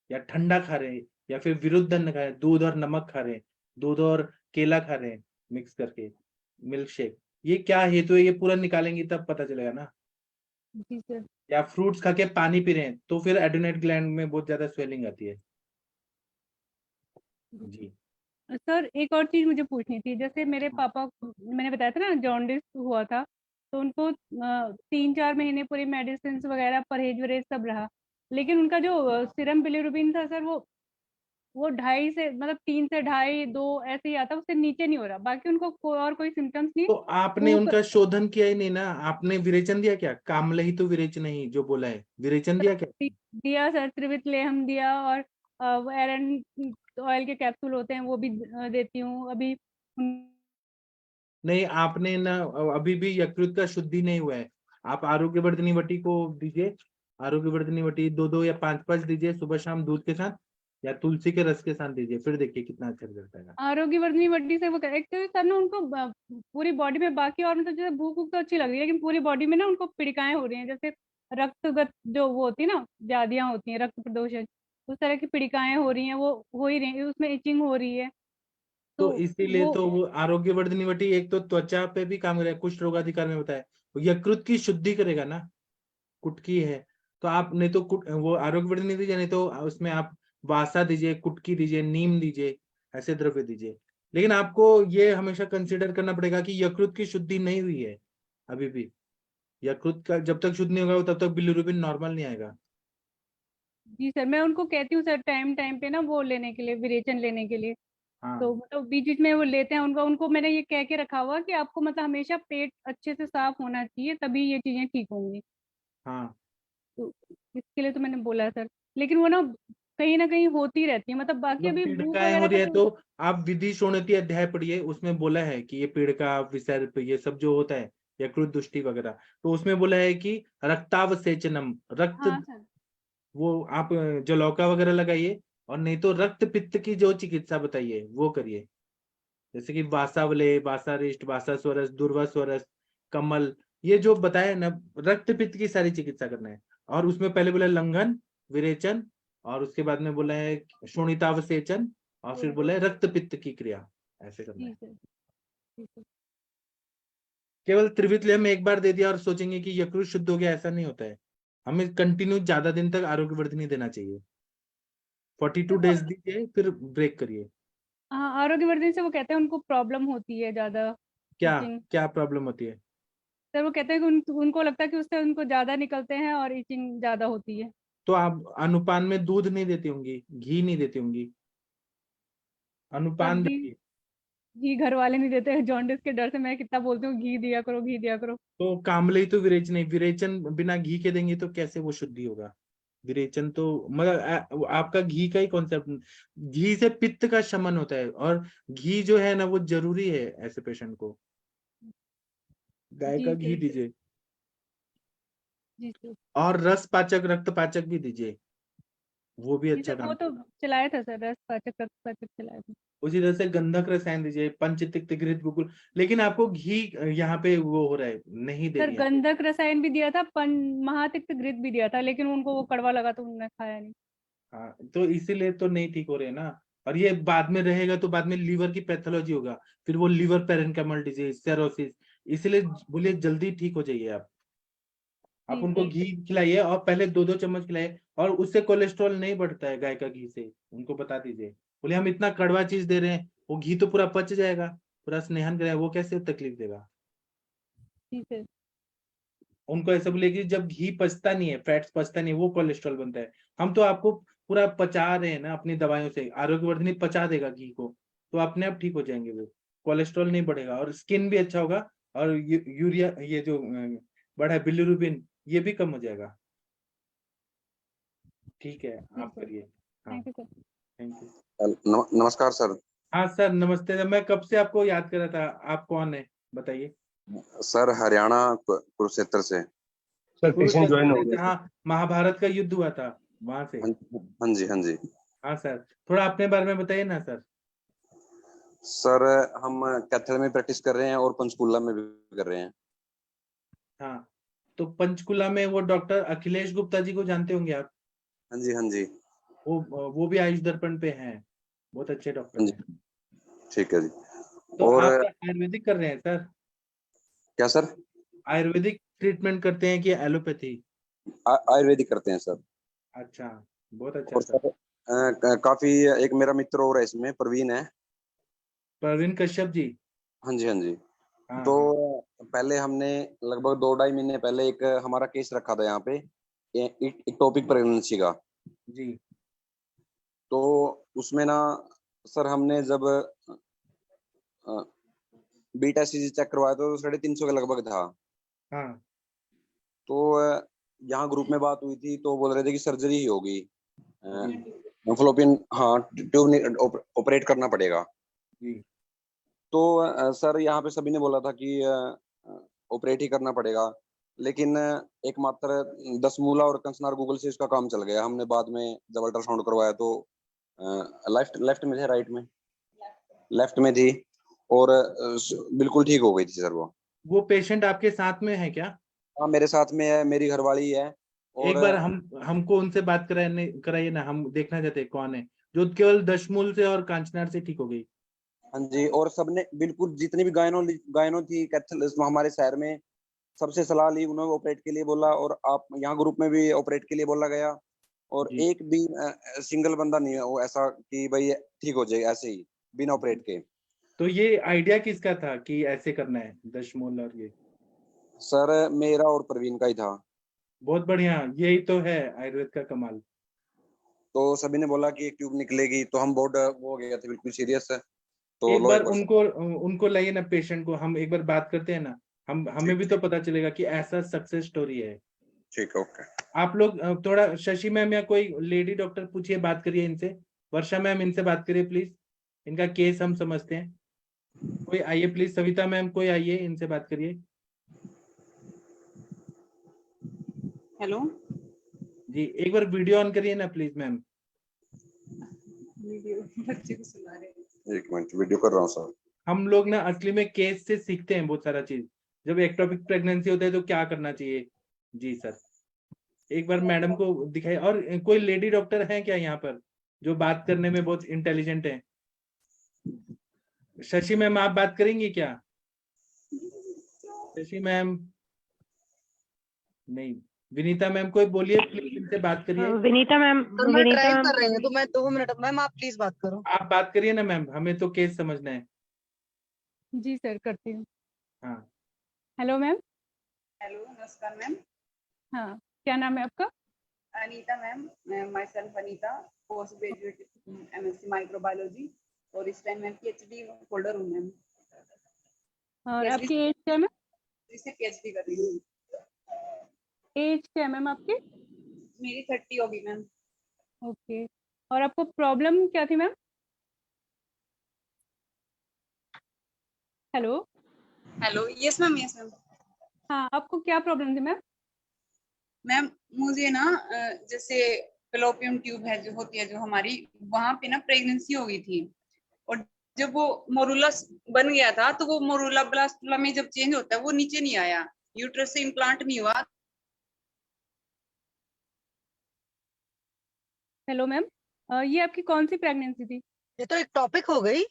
S4: या ठंडा खा रहे हैं, या फिर विरुद्ध अन्न खा रहे हैं, दूध और नमक खा रहे हैं, दूध और केला खा रहे हैं मिक्स करके, मिल्क शेक, ये क्या हेतु है, ये पूरा निकालेंगे तब पता चलेगा ना।
S11: जी सर।
S4: या फ्रूट्स खा के पानी पी रहे हैं तो फिर एडोनेट ग्लैंड में बहुत ज्यादा स्वेलिंग आती है। जी
S11: सर एक और चीज मुझे पूछनी थी, जैसे मेरे पापा को मैंने बताया था ना जॉन्डिस हुआ था, तो उनको 3-4 महीने पूरी मेडिसिन वगैरह परहेज वरहेज सब रहा, लेकिन उनका जो सीरम बिलिरुबिन था सर, वो 2.5 से मतलब 3 से 2.5-2 ऐसे ही आता, उससे नीचे नहीं हो रहा, बाकी उनको और कोई सिम्टम्स नहीं।
S4: तो आपने
S11: भूख
S4: उनका शोधन किया ही नहीं ना, आपने विरेचन दिया क्या? कामलही तो विरेचन ही जो बोला है, विरेचन दिया क्या?
S11: दिया सर, त्रिवितलेहम दिया, और वो एरन ऑयल के कैप्सूल होते हैं वो भी देती हूँ अभी।
S4: नहीं आपने ना, अभी भी यकृत का शुद्धि नहीं हुआ है। आप आरोग्यवर्धिनी वटी को दीजिए, आरोग्यवर्धिनी वटी 2-2 या 5-5 दीजिए सुबह शाम दूध के साथ, या तुलसी के रस के साथ दीजिए, फिर देखिए कितना अच्छा रिजल्ट आएगा।
S11: आरोग्यवर्धिनी वड्डी से वो एक्चुअली सर ना उनको पूरी बॉडी में बाकी और मतलब जैसे भूख भूख तो अच्छी लग रही है, लेकिन पूरी बॉडी में ना उनको पीड़िकाएं हो रही हैं, जैसे रक्तगत जो वो होती है ना, व्याधियां होती हैं, रक्त प्रदूषण, उस तरह की पीड़िकाएं हो रही हैं, वो हो ही रही है, उसमें इचिंग हो रही है।
S4: तो
S11: तो
S4: इसीलिए
S11: वो
S4: तो वो आरोग्यवर्धिनी वटी एक तो त्वचा पे भी काम करेगा, कुष्ठ रोग अधिकार में बताया, वो यकृत की शुद्धि करेगा ना, कुटकी है, तो आप नहीं तो वो आरोग्यवर्धिनी दीजिए, नहीं तो उसमें आप वासा दीजिए, कुटकी दीजिए, नीम दीजिए, ऐसे द्रव्य दीजिए। लेकिन आपको ये हमेशा कंसीडर करना पड़ेगा कि यकृत की शुद्धि नहीं हुई है अभी भी। यकृत का जब तक शुद्ध नहीं होगा तब तक बिलिरुबिन नॉर्मल नहीं आएगा।
S11: जी सर, मैं उनको कहती हूँ सर टाइम टाइम पे ना वो लेने के लिए, विरेचन लेने के लिए। तो
S4: हाँ
S11: मतलब बीच बीच में वो लेते हैं, उनको मैंने ये कह के रखा हुआ कि आपको मतलब हमेशा पेट अच्छे से साफ होना चाहिए, तभी ये चीजें ठीक होंगी।
S4: हाँ।
S11: तो इसके लिए तो मैंने बोला है सर, लेकिन वो ना कहीं होती रहती है, मतलब बाकी
S4: जब
S11: अभी भूख
S4: पीड़िकाएं हो
S11: वगैरह
S4: रही
S11: का
S4: है
S11: तो।
S4: तो आप विधि शोणिति अध्याय पढ़िए, उसमें बोला है कि ये पीड़िका विसर्प ये सब जो होता है, यकृत दुष्टि वगैरह, तो उसमें बोला है कि रक्तावसेचनम, रक्त,
S11: हाँ सर।
S4: वो आप जलौका वगैरह लगाइए, और नहीं तो रक्त पित्त की जो चिकित्सा बताइए वो करिए, जैसे कि वासावले, वासारिष्ट, वासास्वरस, दुर्वास्वरस, कमल, ये जो बताया ना, रक्त पित्त की सारी चिकित्सा करना है। और उसमें पहले बोला लंघन, विरेचन, और उसके बाद में बोला है शोणितावसेचन, और फिर बोला है रक्त पित्त की क्रिया, ऐसे करना
S11: जी
S4: है।
S11: सर। जी सर।
S4: केवल त्रिवितलय में एक बार दे दिया और सोचेंगे कि यकृत शुद्ध हो गया, ऐसा नहीं होता है। हमें कंटिन्यू ज्यादा दिन तक आरोग्यवर्धिनी देना चाहिए। 42
S11: सर वो,
S4: डेज दीजिए, फिर ब्रेक करिए।
S11: हाँ आरोग्यवर्धन से वो कहते हैं उनको प्रॉब्लम होती है ज्यादा,
S4: क्या
S11: इचिंग।
S4: क्या प्रॉब्लम होती है?
S11: सर वो कहते हैं कि उनको लगता है कि उससे उनको ज्यादा निकलते हैं और इचिंग ज्यादा होती है।
S4: तो आप अनुपान में दूध नहीं देती होंगी, घी नहीं देती होंगी,
S11: सर
S4: अनुपान
S11: घी,
S4: देखिए।
S11: घी घर वाले नहीं देते हैं, जॉन्डिस के डर से मैं कितना बोलती हूँ घी दिया करो, घी दिया करो।
S4: तो कामले तो विरेचन नहीं, विरेचन बिना घी के देंगे तो कैसे वो शुद्धि होगा? विरेचन तो मतलब आपका घी का ही कॉन्सेप्ट, घी से पित्त का शमन होता है, और घी जो है ना वो जरूरी है ऐसे पेशेंट को। गाय
S11: जी
S4: का घी
S11: सर।
S4: दीजिए,
S11: जी सर।
S4: और रस पाचक, रक्त पाचक भी दीजिए, वो भी
S11: जी
S4: अच्छा
S11: सर,
S4: काम
S11: वो तो
S4: करेगा।
S11: चलाया था सर, रस पाचक रक्त पाचक चलाया था।
S4: उसी तरह से गंधक रसायन दीजिए, पंचतिक्त घृत गुकुल, लेकिन आपको घी यहाँ पे वो हो रहा है, नहीं दे
S11: सर
S4: रही है।
S11: गंधक रसायन भी दिया था, महातिक्त घृत भी दिया था, लेकिन उनको वो कड़वा लगा तो उन्होंने खाया नहीं।
S4: हाँ, तो इसीलिए तो नहीं ठीक हो रहे ना। और ये बाद में रहेगा तो बाद में लीवर की पैथोलॉजी होगा, फिर वो लीवर पेरेन्काइमल डिजीज, सेरोसिस। इसलिए बोलिए जल्दी ठीक हो जाइए आप
S11: जी
S4: उनको
S11: सर।
S4: घी खिलाइए, और पहले 2-2 चम्मच खिलाइए, और उससे कोलेस्ट्रॉल नहीं बढ़ता है गाय का घी से, उनको बता दीजिए। बोले हम इतना कड़वा चीज दे रहे हैं, वो घी तो पूरा पच जाएगा, पूरा स्नेहन करेगा, वो कैसे तकलीफ देगा?
S11: जी सर।
S4: उनको ऐसा बोले कि जब घी पचता नहीं है, फैट्स पचता नहीं है, वो कोलेस्ट्रॉल बनता है। हम तो आपको पूरा पचा रहे हैं ना अपनी दवाइयों से, आरोग्यवर्धिनी पचा देगा घी को, तो अपने आप ठीक हो जाएंगे वो, कोलेस्ट्रॉल नहीं बढ़ेगा, और स्किन भी अच्छा होगा, और यूरिया, ये जो बढ़ा है बिलिरुबिन, ये भी कम हो जाएगा। ठीक है,
S11: जी
S4: आप
S11: सर।
S4: करिए। हाँ,
S11: thank you sir.
S4: Thank you.
S12: नमस्कार सर।
S4: हाँ सर, नमस्ते। मैं कब से आपको याद कर रहा था, आप कौन है बताइए?
S12: सर हरियाणा कुरुक्षेत्र से।
S7: सर पेशेंट ज्वाइन हो
S4: कुरुक्षेत्र
S7: गए
S4: से,
S7: सर।
S4: हाँ, महाभारत का युद्ध हुआ था वहां से।
S12: हाँ जी हाँ जी।
S4: हाँ सर, थोड़ा अपने बारे में बताइए ना सर।
S12: सर हम कैथल में प्रैक्टिस कर रहे हैं और पंचकुला में भी कर रहे हैं।
S4: हाँ, तो पंचकुला में वो डॉक्टर अखिलेश गुप्ता जी को जानते होंगे आप?
S12: हाँ जी हाँ जी।
S4: वो भी आयुष दर्पण पे हैं, बहुत अच्छे
S12: हाँ
S4: डॉक्टर
S12: जी,
S4: हैं।
S12: ठीक है जी।
S4: तो
S12: और
S4: आप आयुर्वेदिक कर रहे हैं सर?
S12: क्या सर?
S4: आयुर्वेदिक ट्रीटमेंट करते हैं कि एलोपैथी?
S12: आयुर्वेदिक करते हैं सर।
S4: अच्छा, बहुत अच्छा
S12: और
S4: सर।
S12: सर काफी एक मेरा मित्र और है इसमें, प्रवीण है।
S4: प्रवीण कश्यप जी?
S12: हाँ जी हाँ जी।
S4: हाँ
S12: तो
S4: हाँ।
S12: पहले हमने लगभग 2-2.5 महीने पहले एक हमारा केस रखा था यहाँ पे, एक टॉपिक प्रेगनेंसी का।
S4: जी।
S12: तो उसमें ना सर हमने जब बीटा सी चेक करवाया तो 350 के लगभग था।
S4: हाँ
S12: तो यहाँ ग्रुप में बात हुई थी तो बोल रहे थे कि सर्जरी ही होगी,
S4: जी
S12: फलोपियन, हाँ ट्यूब ऑपरेट करना पड़ेगा।
S4: जी।
S12: तो सर यहाँ पे सभी ने बोला था कि ऑपरेट ही करना पड़ेगा, लेकिन एकमात्र 10 मूला और कंसनार गूगल से इसका काम चल गया। हमने बाद में जब अल्ट्रासाउंड करवाया तो लेफ्ट लेफ्ट में थे, राइट में, लेफ्ट में थी, और बिल्कुल ठीक हो गई थी सर वो।
S4: वो पेशेंट आपके साथ में है क्या?
S12: हाँ मेरे साथ में है, मेरी घरवाली है। और
S4: एक बार हमको उनसे बात कराइए ना, हम देखना चाहते हैं कौन है जो केवल दशमूल से और कांचनार से ठीक हो गई।
S12: हाँ जी, और सबने बिल्कुल जितनी भी गायनो गायनो थी कैथल हमारे शहर में, सबसे सलाह ली, उन्होंने ऑपरेट के लिए बोला, और आप यहाँ ग्रुप में भी ऑपरेट के लिए बोला गया, और
S4: जी।
S12: एक भी सिंगल बंदा नहीं है वो ऐसा कि भाई ठीक हो जाए ऐसे ही बिना ऑपरेट के।
S4: तो ये आइडिया किसका था कि ऐसे करना है दशमूल और ये?
S12: सर मेरा और प्रवीण का ही था।
S4: बहुत बढ़िया, यही तो है आयुर्वेद का कमाल।
S12: तो सभी ने बोला कि एक ट्यूब निकलेगी, तो हम बहुत वो हो गया थे, बिल्कुल सीरियस है। तो
S4: एक
S12: लो
S4: बार
S12: एक बार
S4: उनको लाइए ना, पेशेंट को हम एक बार बात करते हैं ना, हमें भी तो पता चलेगा कि ऐसा सक्सेस स्टोरी है।
S12: ठीक है, ओके।
S4: आप लोग थोड़ा शशि मैम या कोई लेडी डॉक्टर पूछिए, बात करिए इनसे। वर्षा मैम इनसे बात करिए प्लीज, इनका केस हम समझते हैं। कोई आइए प्लीज, सविता मैम कोई आइए, इनसे बात करिए।
S13: हेलो
S4: जी, एक बार वीडियो ऑन करिए ना प्लीज मैम।
S13: वीडियो बच्चे को सुना रहे हैं।
S12: एक मिनट, वीडियो कर रहा हूँ सर।
S4: हम लोग ना असली में केस से सीखते हैं बहुत सारा चीज। जब एक्टोपिक प्रेगनेंसी होता है तो क्या करना चाहिए। जी सर, एक बार मैडम को दिखाइए। और कोई लेडी डॉक्टर है क्या यहाँ पर जो बात करने में बहुत इंटेलिजेंट है? शशि मैम आप बात करेंगी क्या? शशि मैम नहीं। विनीता मैम कोई बोलिए प्लीज, इनसे बात करिए।
S8: विनीता मैम,
S10: सर मैं ड्राइव कर रही हूँ तो मैं 2 मिनट, मैम आप प्लीज बात करो।
S4: आप बात करिए ना मैम, हमें तो केस समझना है।
S11: जी सर, करती हूँ।
S4: हाँ
S11: हेलो मैम।
S13: हेलो नमस्कार मैम।
S11: हाँ, क्या नाम है आपका?
S13: Anita ma'am, my self Anita, post graduate MSc microbiology, और इस टाइम मैं PhD होल्डर हूँ मैम।
S11: और आपकी एज क्या है मैम?
S13: इससे PhD कर रही हूँ।
S11: एज क्या है मैम आपकी?
S13: मेरी 30 होगी मैम।
S11: ओके, और आपको प्रॉब्लम क्या थी ma'am? Hello.
S13: Hello, yes ma'am, yes ma'am.
S11: हाँ, आपको क्या प्रॉब्लम थी मैम?
S13: मैम मुझे ना जैसे फेलोपियन ट्यूब है जो होती है जो हमारी, वहां पे ना प्रेगनेंसी हो गई थी, और जब वो मोरूला बन गया था तो वो मोरूला ब्लास्टुला में जब चेंज होता है वो नीचे नहीं आया, यूट्रस से इम्प्लांट नहीं हुआ।
S11: हेलो मैम, ये आपकी कौन सी प्रेगनेंसी थी?
S10: ये तो एक टॉपिक हो गई।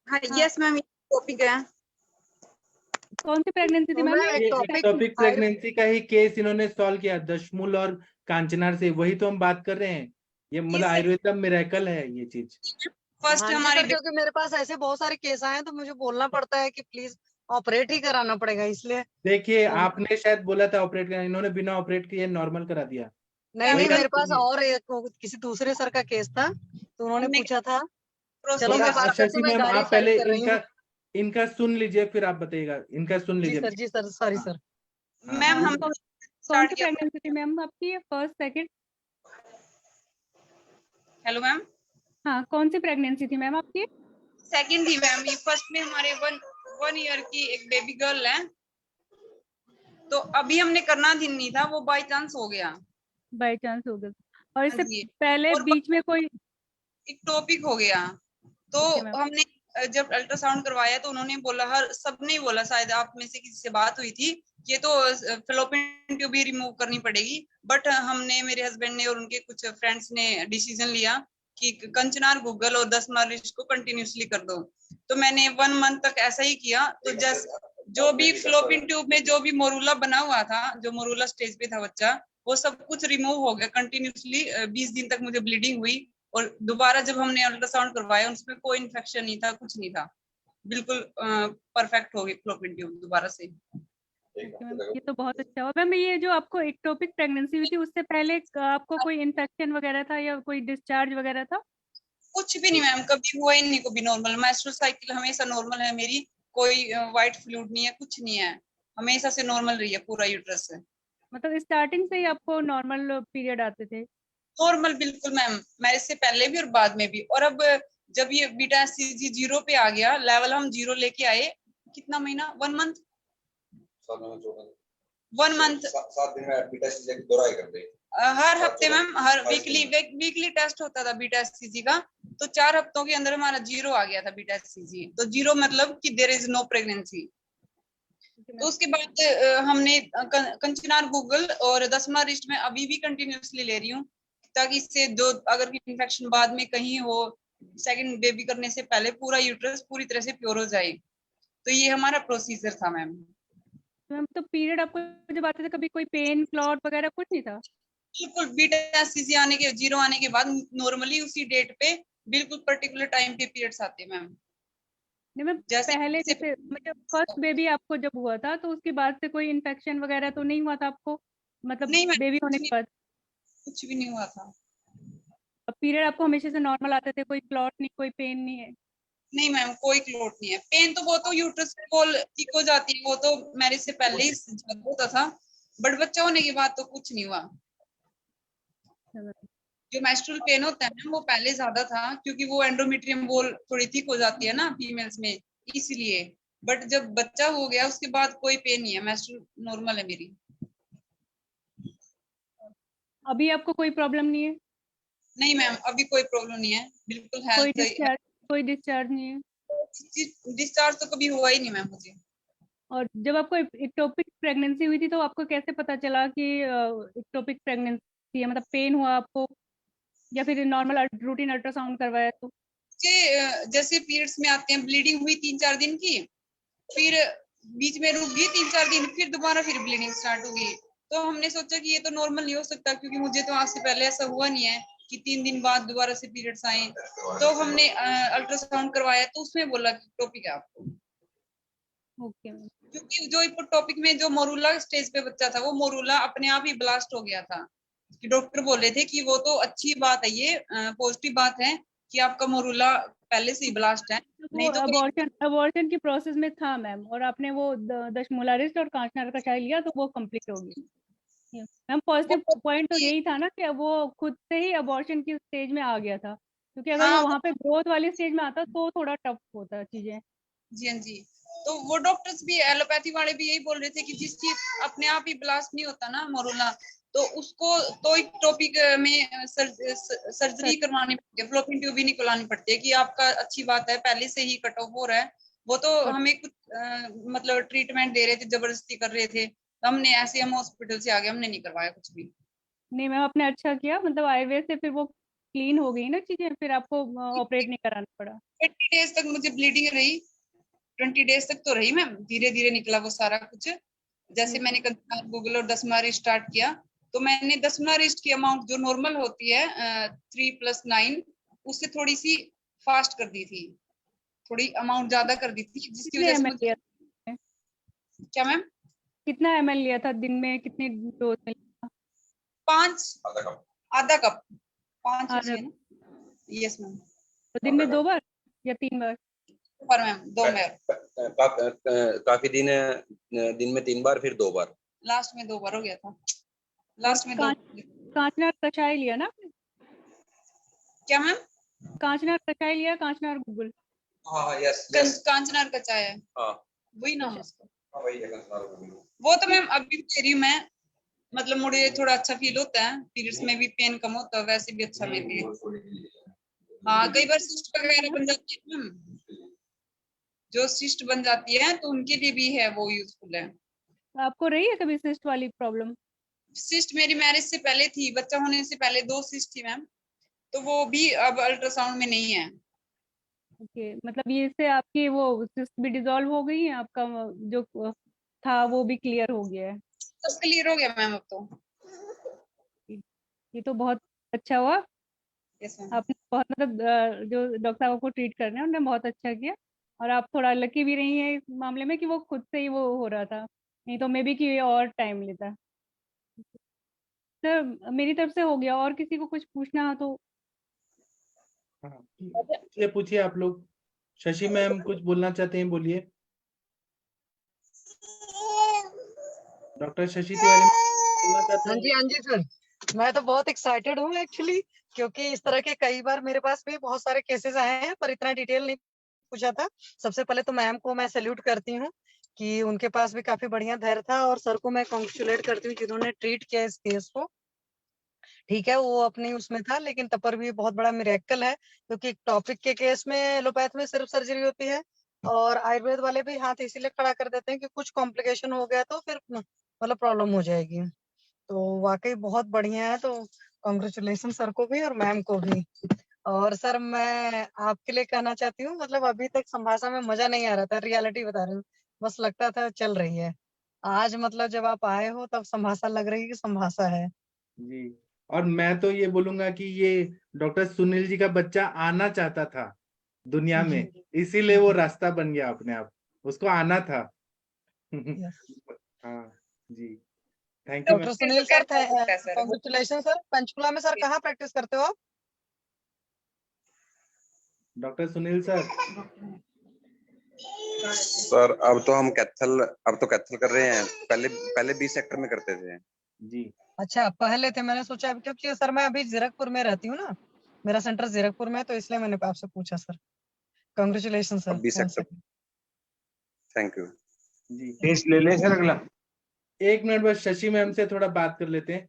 S13: हाँ यस मैम, टॉपिक है।
S11: कौन सी प्रेगनेंसी थी मैम?
S4: ये टॉपिक प्रेगनेंसी का ही केस इन्होंने सॉल्व किया दशमूल और कांचनार से, वही तो हम बात कर रहे हैं। ये मतलब आयुर्वेद का मिरेकल है ये चीज।
S13: फर्स्ट हमारी,
S10: क्योंकि मेरे पास ऐसे बहुत सारे केस आए हैं तो मुझे बोलना पड़ता है कि प्लीज ऑपरेट ही कराना पड़ेगा, इसलिए।
S4: देखिए आपने शायद बोला था ऑपरेट करना, इन्होंने बिना ऑपरेट किए नॉर्मल करा दिया।
S10: नहीं नहीं, मेरे पास और एक किसी दूसरे सर का केस था तो उन्होंने पूछा था। चलो मैं बात करती
S4: शशि
S10: हूँ,
S4: मैम
S10: गाड़ी
S4: आप पहले
S10: साइड कर रही हूँ।
S4: इनका सुन लीजिए फिर आप बताइएगा। इनका सुन
S10: जी
S4: लीजिए।
S10: सर, जी सर, सॉरी सर।
S13: मैम हम
S11: कौन सी प्रेगनेंसी थी मैम आपकी? First, second?
S13: Hello ma'am.
S11: हाँ, कौन सी प्रेगनेंसी थी मैम आपकी?
S13: सेकंड थी मैम। ये फर्स्ट में हमारे वन ईयर की एक बेबी गर्ल है, तो अभी हमने करना नहीं था, वो बाय चांस हो गया।
S11: बाय चांस हो गया। और इससे
S13: जी।
S11: पहले
S13: और
S11: बीच में कोई
S13: एक टॉपिक हो गया, तो हमने जब अल्ट्रासाउंड करवाया तो उन्होंने बोला, हर सबने ही बोला, शायद आप में से किसी से बात हुई थी, ये तो फेलोपियन ट्यूब भी रिमूव करनी पड़ेगी, बट हमने, मेरे हस्बैंड ने और उनके कुछ फ्रेंड्स ने डिसीजन लिया कि कंचनार गूगल और 10 मार्च को कंटिन्यूसली कर दो। तो मैंने 1 मंथ तक ऐसा ही किया। तो जस्ट जो भी फेलोपियन ट्यूब में जो भी मोरूला बना हुआ था, जो मोरूला स्टेज पे था बच्चा, वो सब कुछ रिमूव हो गया कंटिन्यूसली। 20 दिन तक मुझे ब्लीडिंग हुई, और दोबारा जब हमने अल्ट्रासाउंड करवाया उसमें कोई इन्फेक्शन नहीं था, कुछ नहीं था, बिल्कुल परफेक्ट हो गई फेलोपियन ट्यूब दोबारा से।
S11: ये तो बहुत अच्छा हुआ मैम। ये जो आपको एक्टोपिक प्रेगनेंसी हुई थी उससे पहले आपको कोई इन्फेक्शन वगैरह था या कोई डिस्चार्ज वगैरह था?
S13: कुछ भी नहीं मैम, कभी हुआ ही नहीं, कभी नॉर्मल। मेंस्ट्रुअल साइकिल हमेशा नॉर्मल है मेरी, कोई व्हाइट फ्लूइड नहीं है, कुछ नहीं है, हमेशा से नॉर्मल रही है पूरा यूट्रस से।
S11: मतलब स्टार्टिंग से ही आपको नॉर्मल पीरियड आते थे?
S13: नॉर्मल बिल्कुल मैम, मैरिज से पहले भी और बाद में भी। और अब जब ये बीटा HCG 0 पे आ गया लेवल, हम 0 लेके आए, कितना महीना, 1 मंथ, 1 मंथ
S12: 7 दिन में बीटा HCG दोहराई कर दे।
S13: हर हफ्ते मैम, हर वीकली टेस्ट होता था बीटा HCG का, तो 4 हफ्तों के अंदर हमारा 0 आ गया था बीटा HCG। तो 0 मतलब कि देयर इज नो प्रेगनेंसी। तो उसके बाद हमने कंचनार गूगल और 10 मार्च में अभी भी कंटिन्यूसली ले रही हूँ, ताकि इससे जो अगर इन्फेक्शन बाद में कहीं हो, सेकंड बेबी करने से पहले पूरा यूट्रस पूरी तरह से प्योर हो जाए। तो ये हमारा प्रोसीजर था मैम।
S11: मैम तो पीरियड आपको जब आते थे कभी कोई पेन क्लॉट वगैरह कुछ नहीं था?
S13: बिल्कुल बीटा सीसी आने के 0 आने के बाद नॉर्मली उसी डेट पे बिल्कुल पर्टिकुलर टाइम पे पीरियड्स आते हैं मैम।
S11: नहीं मैम,
S13: जैसे
S11: पहले जैसे मतलब फर्स्ट बेबी आपको जब हुआ था तो उसके बाद से कोई इन्फेक्शन वगैरह तो नहीं हुआ था आपको, मतलब
S13: नहीं मैम,
S11: बेबी होने के बाद?
S13: कुछ भी नहीं हुआ था।
S11: पीरियड आपको हमेशा से नॉर्मल आते थे, कोई क्लॉट नहीं, कोई पेन नहीं है?
S13: नहीं मैम, कोई क्लोट नहीं है। पेन तो वो तो यूट्रस वॉल ठीक हो जाती है, वो तो मैरिज से पहले ही ज्यादा होता था, बट बच्चा होने के बाद तो कुछ नहीं हुआ। जो मेंस्ट्रुअल पेन होता है ना वो पहले ज्यादा था, क्योंकि वो एंडोमेट्रियम वॉल थोड़ी थिक हो जाती है ना फीमेल्स में, इसलिए। बट जब बच्चा हो गया उसके बाद कोई पेन नहीं है, मेंस्ट्रुअल नॉर्मल है मेरी।
S11: अभी आपको कोई प्रॉब्लम नहीं है?
S13: नहीं मैम, अभी कोई प्रॉब्लम नहीं है, बिल्कुल हेल्थ।
S11: कोई डिस्चार्ज नहीं है?
S13: डिस्चार्ज तो कभी हुआ ही नहीं मैम मुझे।
S11: और जब आपको इक्टोपिक प्रेगनेंसी हुई थी तो आपको कैसे पता चला कि इक्टोपिक प्रेगनेंसी है, मतलब पेन हुआ आपको या फिर नॉर्मल रूटीन अल्ट्रासाउंड करवाया तो?
S13: जैसे पीरियड्स में आते हैं, ब्लीडिंग हुई 3-4 दिन की, फिर बीच में रुक गई 3-4 दिन, फिर दोबारा फिर ब्लीडिंग स्टार्ट हो गई। तो हमने सोचा कि ये तो नॉर्मल नहीं हो सकता, क्योंकि मुझे तो आज से पहले ऐसा हुआ नहीं है कि 3 दिन बाद दोबारा से पीरियड्स आए। तो हमने अल्ट्रासाउंड करवाया तो उसमें बोला कि टॉपिक है आपको।
S11: ओके।
S13: क्योंकि जो टॉपिक में जो मोरूला स्टेज पे बच्चा था, वो मोरूला अपने आप ही ब्लास्ट हो गया था। कि डॉक्टर बोले थे कि वो तो अच्छी बात है, ये पॉजिटिव बात है कि आपका मोरूला पहले से ही ब्लास्ट है। नहीं तो
S11: अबॉर्शन की प्रोसेस में था मैम, और आपने वो दशमूला रिस्ट और कांचनार कषाय लिया तो वो कंप्लीट हो गया मैम। पॉजिटिव पॉइंट तो यही था ना कि वो खुद से ही अबॉर्शन की स्टेज में आ गया था, क्योंकि अगर वो वहां पे ग्रोथ वाली स्टेज में आता तो थोड़ा टफ होता चीजें।
S13: जी हाँ जी। तो वो डॉक्टर्स भी, एलोपैथी वाले भी यही बोल रहे थे कि जिस चीज अपने आप ही ब्लास्ट नहीं होता ना मोरूला, तो उसको तो एक टॉपिक में सर्जरी करवानी पड़ती है, फ्लोपिंग ट्यूब भी निकलवानी पड़ती है। कि आपका अच्छी बात है पहले से ही कट ऑफ हो रहा है, वो तो हमें कुछ मतलब ट्रीटमेंट दे रहे थे, जबरदस्ती कर रहे थे, तो हमने ऐसे हम हॉस्पिटल से आ गए, हमने नहीं करवाया कुछ भी।
S11: नहीं मैम, आपने अच्छा किया, मतलब आयुर्वेद से फिर वो क्लीन हो गई ना चीजें, फिर आपको ऑपरेट नहीं कराना पड़ा।
S13: 20 डेज तक मुझे ब्लीडिंग रही, 20 डेज तक तो रही मैम, धीरे धीरे निकला वो सारा कुछ। जैसे मैंने गूगल और दसमा रिस्ट स्टार्ट किया, तो मैंने दसमा रिस्ट की अमाउंट जो नॉर्मल होती है 3+9, उससे थोड़ी सी फास्ट कर दी थी, थोड़ी अमाउंट ज्यादा कर दी थी, जिसकी वजह से मुझे। क्या मैम?
S11: कितना ml लिया था दिन में, कितनी डोज में लिया था?
S13: 5 आधा कप 5 यस मैम।
S11: तो दिन में 2 बार या 3 बार?
S13: पर मैम 2 बार।
S12: काफी दिन में 3 बार, फिर 2 बार,
S13: लास्ट में 2 बार हो गया था, लास्ट में 2।
S11: कांचनार कषाय लिया ना आपने?
S13: क्या मैम?
S11: कांचनार कषाय लिया, कांचनार गूगल?
S12: हाँ यस
S13: कांचनार का चाय है,
S12: हाँ
S13: वही नाम है उसका।
S12: हाँ वही है कंसनार गूगल।
S13: वो तो मैम अभी भी दे रही हूँ मैं, मतलब मुझे थोड़ा अच्छा फील होता है, पीरियड्स में भी पेन कम होता है, वैसे भी अच्छा मेरे लिए। हाँ, कई बार सिस्ट वगैरह बन जाती है मैम, जो सिस्ट बन जाती है तो उनके लिए भी है वो यूजफुल है।
S11: आपको रही है कभी सिस्ट वाली प्रॉब्लम?
S13: सिस्ट मेरी मैरिज से पहले थी, बच्चा होने से पहले 2 सिस्ट थी मैम, तो वो भी अब अल्ट्रासाउंड में नहीं है।
S11: ओके, मतलब ये से आपकी वो सिस्ट भी डिसॉल्व हो गई है, आपका जो था वो भी क्लियर हो गया है?
S13: सब क्लियर हो गया मैम अब तो।
S11: ये तो बहुत अच्छा हुआ।
S13: Yes ma'am.
S11: आपने बहुत, मतलब जो डॉक्टर साहब को ट्रीट कर रहे हैं उन्होंने बहुत अच्छा किया, और आप थोड़ा लकी भी रही हैं इस मामले में कि वो खुद से ही वो हो रहा था, नहीं तो मे बी कि और टाइम लेता। सर मेरी तरफ से हो गया, और किसी को कुछ पूछना हो तो?
S4: हाँ पूछिए पूछिए आप लोग। शशि मैम कुछ बोलना चाहते हैं, बोलिए। डॉक्टर शशि तिवारी बोलना चाहते हैं?
S10: हाँ जी सर, मैं तो बहुत एक्साइटेड हूँ एक्चुअली, क्योंकि इस तरह के कई बार मेरे पास भी बहुत सारे केसेस आए हैं, पर इतना डिटेल नहीं पूछा था। सबसे पहले तो मैम को मैं सैल्यूट करती हूँ कि उनके पास भी काफी बढ़िया धैर्य था, और सर को मैं कॉन्ग्रेचुलेट करती हूँ जिन्होंने ट्रीट किया इस केस को। ठीक है, वो अपनी उसमें था, लेकिन तब पर भी बहुत बड़ा मिरेकल है, क्योंकि टॉपिक के केस में एलोपैथ में सिर्फ सर्जरी होती है, और आयुर्वेद वाले भी हाथ इसीलिए खड़ा कर देते हैं कि कुछ कॉम्प्लिकेशन हो गया तो फिर मतलब प्रॉब्लम हो जाएगी। तो वाकई बहुत बढ़िया है, तो कॉन्ग्रेचुलेशन सर को भी और मैम को भी। और सर मैं आपके लिए कहना चाहती हूँ, मतलब अभी तक संभाषा में मजा नहीं आ रहा था, रियलिटी बता रही हूँ, बस लगता था चल रही है। आज मतलब जब आप आए हो तब संभाषा लग रही है कि संभाषा है।
S4: जी, और मैं तो ये बोलूंगा कि ये डॉक्टर सुनील जी का बच्चा आना चाहता था दुनिया
S10: जी।
S4: में, इसीलिए वो रास्ता बन गया अपने आप, उसको आना था।
S10: यस।
S4: हाँ जी, thank you ma'am.
S10: Doctor Sunil sir, congratulation sir. Panchkula में सर कहाँ प्रैक्टिस करते हो आप?
S4: Doctor Sunil sir.
S12: सर अब तो कैथल कर रहे हैं, पहले पहले बी सेक्टर में करते थे।
S4: जी,
S10: अच्छा, पहले थे। मैंने सोचा क्योंकि सर मैं अभी जीरकपुर में रहती हूँ ना, मेरा सेंटर जीरकपुर में है, तो इसलिए मैंने आपसे पूछा सर। कांग्रेचुलेशन सर
S12: अब be
S10: once
S12: sector.
S10: again।
S12: Thank you.
S4: जी,
S7: टेस्ट ले लें सर अगला।
S4: एक मिनट बस शशि मैम से थोड़ा बात कर लेते हैं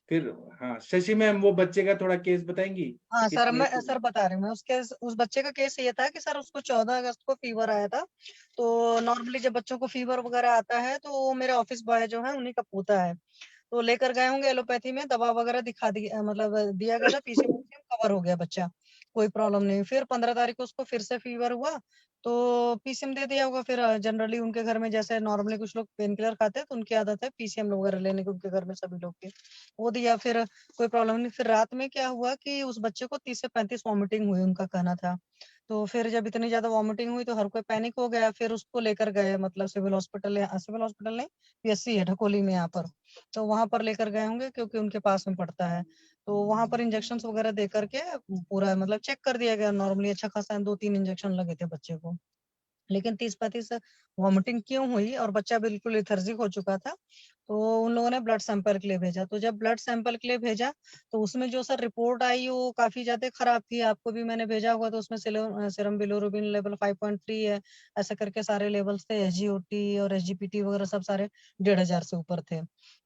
S4: फिर। हाँ, शशि मैम वो बच्चे का थोड़ा केस बताएंगी
S10: हाँ
S4: कि
S10: सर, मैं
S4: टेस्ट।
S10: सर बता रही हूँ। मैं उस बच्चे का केस ये था कि सर उसको 14 अगस्त को फीवर आया था। तो नॉर्मली जब बच्चों को फीवर वगैरह आता है तो वो मेरे ऑफिस बॉय जो है उन्हीं का पोता है, तो लेकर गए होंगे एलोपैथी में, दवा वगैरह दिखा दी, मतलब दिया गया था, पीसीएम कवर हो गया बच्चा, कोई प्रॉब्लम नहीं। फिर 15 तारीख को उसको फिर से फीवर हुआ तो पीसीएम दे दिया होगा। फिर जनरली उनके घर में जैसे नॉर्मली कुछ लोग पेन किलर खाते हैं तो उनकी आदत है पीसीएम वगैरह लेने की, उनके घर में सभी लोग की, वो दिया। फिर कोई प्रॉब्लम नहीं। फिर रात में क्या हुआ कि उस बच्चे को 30 से 35 वॉमिटिंग हुई, उनका कहना था। तो फिर जब इतनी ज्यादा वॉमिटिंग हुई तो हर कोई पैनिक हो गया। फिर उसको लेकर गए, मतलब सिविल हॉस्पिटल, सिविल हॉस्पिटल नहीं, पीएससी है ढकोली में यहाँ पर, तो वहां पर लेकर गए होंगे क्योंकि उनके पास में पड़ता है। तो वहां पर इंजेक्शन वगैरह दे करके पूरा मतलब चेक कर दिया गया नॉर्मली, अच्छा खासा 2-3 इंजेक्शन लगे थे बच्चे को। लेकिन 30-35 वॉमिटिंग क्यों हुई, और बच्चा बिल्कुल लेथर्जिक हो चुका था, तो उन लोगों ने ब्लड सैंपल के लिए भेजा। तो जब ब्लड सैंपल के लिए भेजा तो उसमें जो सर रिपोर्ट आई वो काफी ज्यादा खराब थी, आपको भी मैंने भेजा हुआ। तो उसमें सीरम बिलिरुबिन लेवल 5.3 है, ऐसा करके सारे लेवल्स थे, एसजीओटी और एसजीपीटी वगैरह सब सारे 1,500 से ऊपर थे।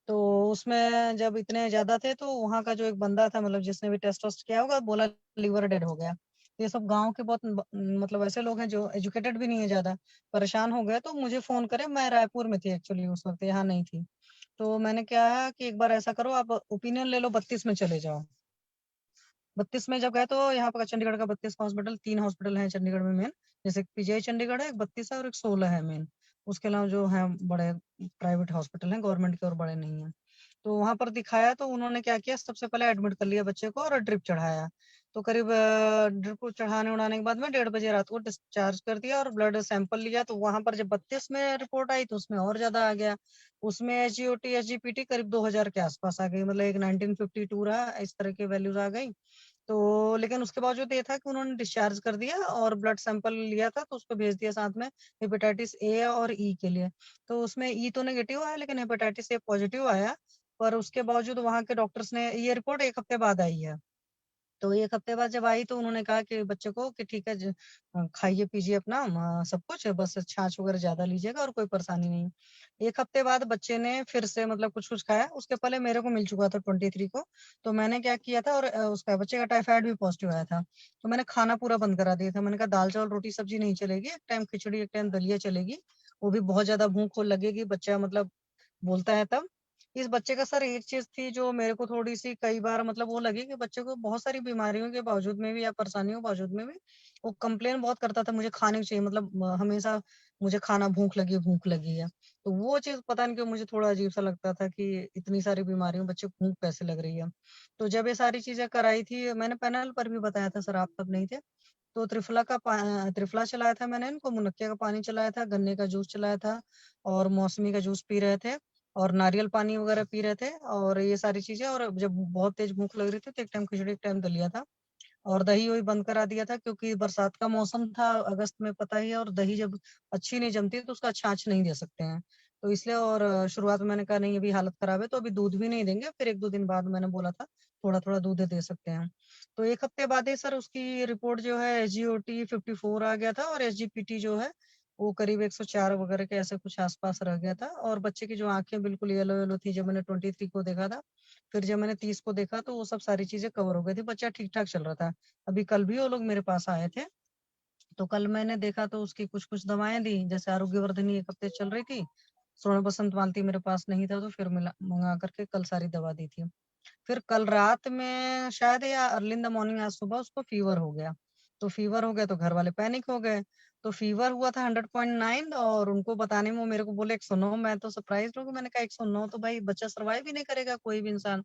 S10: तो उसमें जब इतने ज्यादा थे तो वहां का जो एक बंदा था, मतलब जिसने भी टेस्ट वस्ट किया होगा, बोला लीवर डेड हो गया। ये सब गांव के बहुत मतलब ऐसे लोग हैं जो एजुकेटेड भी नहीं है ज्यादा, परेशान हो गए तो मुझे फोन करे। मैं रायपुर में थी एक्चुअली उस वक्त, यहाँ नहीं थी। तो मैंने क्या है कि एक बार ऐसा करो, आप ओपिनियन ले लो, 32 में चले जाओ। 32 में जब गए तो यहाँ पर चंडीगढ़ का 32 का हॉस्पिटल, 3 हॉस्पिटल है चंडीगढ़ में मेन, जैसे पीजीआई चंडीगढ़ है, एक 32 है और एक 16 है मेन। उसके अलावा जो है बड़े प्राइवेट हॉस्पिटल हैं, गवर्नमेंट के और बड़े नहीं है। तो वहां पर दिखाया तो उन्होंने क्या किया, सबसे पहले एडमिट कर लिया बच्चे को और ड्रिप चढ़ाया। तो करीब ड्रिप को चढ़ाने उड़ाने के बाद में 1:30 बजे रात को डिस्चार्ज कर दिया और ब्लड सैंपल लिया। तो वहां पर जब 32 में रिपोर्ट आई तो उसमें और ज्यादा आ गया। उसमें एसजीओटी एसजीपीटी करीब 2000 के आसपास आ गई, मतलब एक 1952 रहा, इस तरह की वैल्यूज आ गई। तो लेकिन उसके बावजूद ये था कि उन्होंने डिस्चार्ज कर दिया और ब्लड सैंपल लिया था तो उसको भेज दिया साथ में हेपेटाइटिस ए और ई के लिए। तो उसमें ई तो नेगेटिव आया लेकिन हेपेटाइटिस ए पॉजिटिव आया। पर उसके बावजूद वहां के डॉक्टर्स ने, ये रिपोर्ट 1 हफ्ते बाद आई है, तो 1 हफ्ते बाद जब आई तो उन्होंने कहा कि बच्चे को कि ठीक है, खाइए पीजिए अपना, सब कुछ, बस छाछ वगैरह ज्यादा लीजिएगा और कोई परेशानी नहीं। 1 हफ्ते बाद बच्चे ने फिर से मतलब कुछ कुछ खाया। उसके पहले मेरे को मिल चुका था 23 को। तो मैंने क्या किया था, और उसका बच्चे का टाइफाइड भी पॉजिटिव आया था, तो मैंने खाना पूरा बंद करा दिया था। मैंने कहा दाल चावल रोटी सब्जी नहीं चलेगी, एक टाइम खिचड़ी एक टाइम दलिया चलेगी, वो भी बहुत ज्यादा भूख हो लगेगी, बच्चा मतलब बोलता है तब। इस बच्चे का सर एक चीज थी जो मेरे को थोड़ी सी कई बार मतलब वो लगी कि बच्चे को बहुत सारी बीमारियों के बावजूद में भी या परेशानियों के बावजूद में भी वो कंप्लेन बहुत करता था, मुझे खाने को चाहिए, मतलब हमेशा मुझे खाना, भूख लगी है। तो वो चीज पता नहीं क्यों मुझे थोड़ा अजीब सा लगता था कि इतनी सारी बीमारियों बच्चे को भूख कैसे लग रही है। तो जब ये सारी चीजें कराई थी, मैंने पैनल पर भी बताया था सर, आप तब नहीं थे। तो त्रिफला चलाया था मैंने इनको, मुनक्के का पानी चलाया था, गन्ने का जूस चलाया था, और मौसमी का जूस पी रहे थे, और नारियल पानी वगैरह पी रहे थे, और ये सारी चीजें। और जब बहुत तेज भूख लग रही थी तो एक टाइम खिचड़ी एक टाइम दलिया था, और दही वही बंद करा दिया था क्योंकि बरसात का मौसम था, अगस्त में पता ही है, और दही जब अच्छी नहीं जमती तो उसका छाछ नहीं दे सकते हैं। तो इसलिए, और शुरुआत में मैंने कहा नहीं अभी हालत खराब है तो अभी दूध भी नहीं देंगे, फिर 1-2 दिन बाद मैंने बोला था थोड़ा थोड़ा दूध दे सकते हैं। तो 1 हफ्ते बाद ही सर उसकी रिपोर्ट जो है एसजीओटी 54 आ गया था, और एसजीपीटी जो है वो करीब 104 वगैरह के ऐसे कुछ आसपास रह गया था। और बच्चे की जो आंखें बिल्कुल येलो येलो थी जब मैंने 23 को देखा था, फिर जब मैंने 30 को देखा तो वो सब सारी चीजें कवर हो गई थी, बच्चा ठीक ठाक चल रहा था। अभी कल भी वो लोग मेरे पास आए थे, तो कल मैंने देखा तो उसकी कुछ कुछ दवाएं दी, जैसे आरोग्यवर्धिनी 1 हफ्ते चल रही थी, स्वर्ण बसंत मालती मेरे पास नहीं था तो फिर मिला मंगा करके कल सारी दवा दी थी। फिर कल रात में शायद या अर्ली इन द मॉर्निंग आज सुबह उसको फीवर हो गया। तो फीवर हो गया तो घर वाले पैनिक हो गए। तो फीवर हुआ था 100.9 और उनको बताने में वो मेरे को बोले 109। मैं तो सरप्राइज हूँ, मैंने कहा 109 तो भाई बच्चा सर्वाइव ही नहीं करेगा कोई भी इंसान।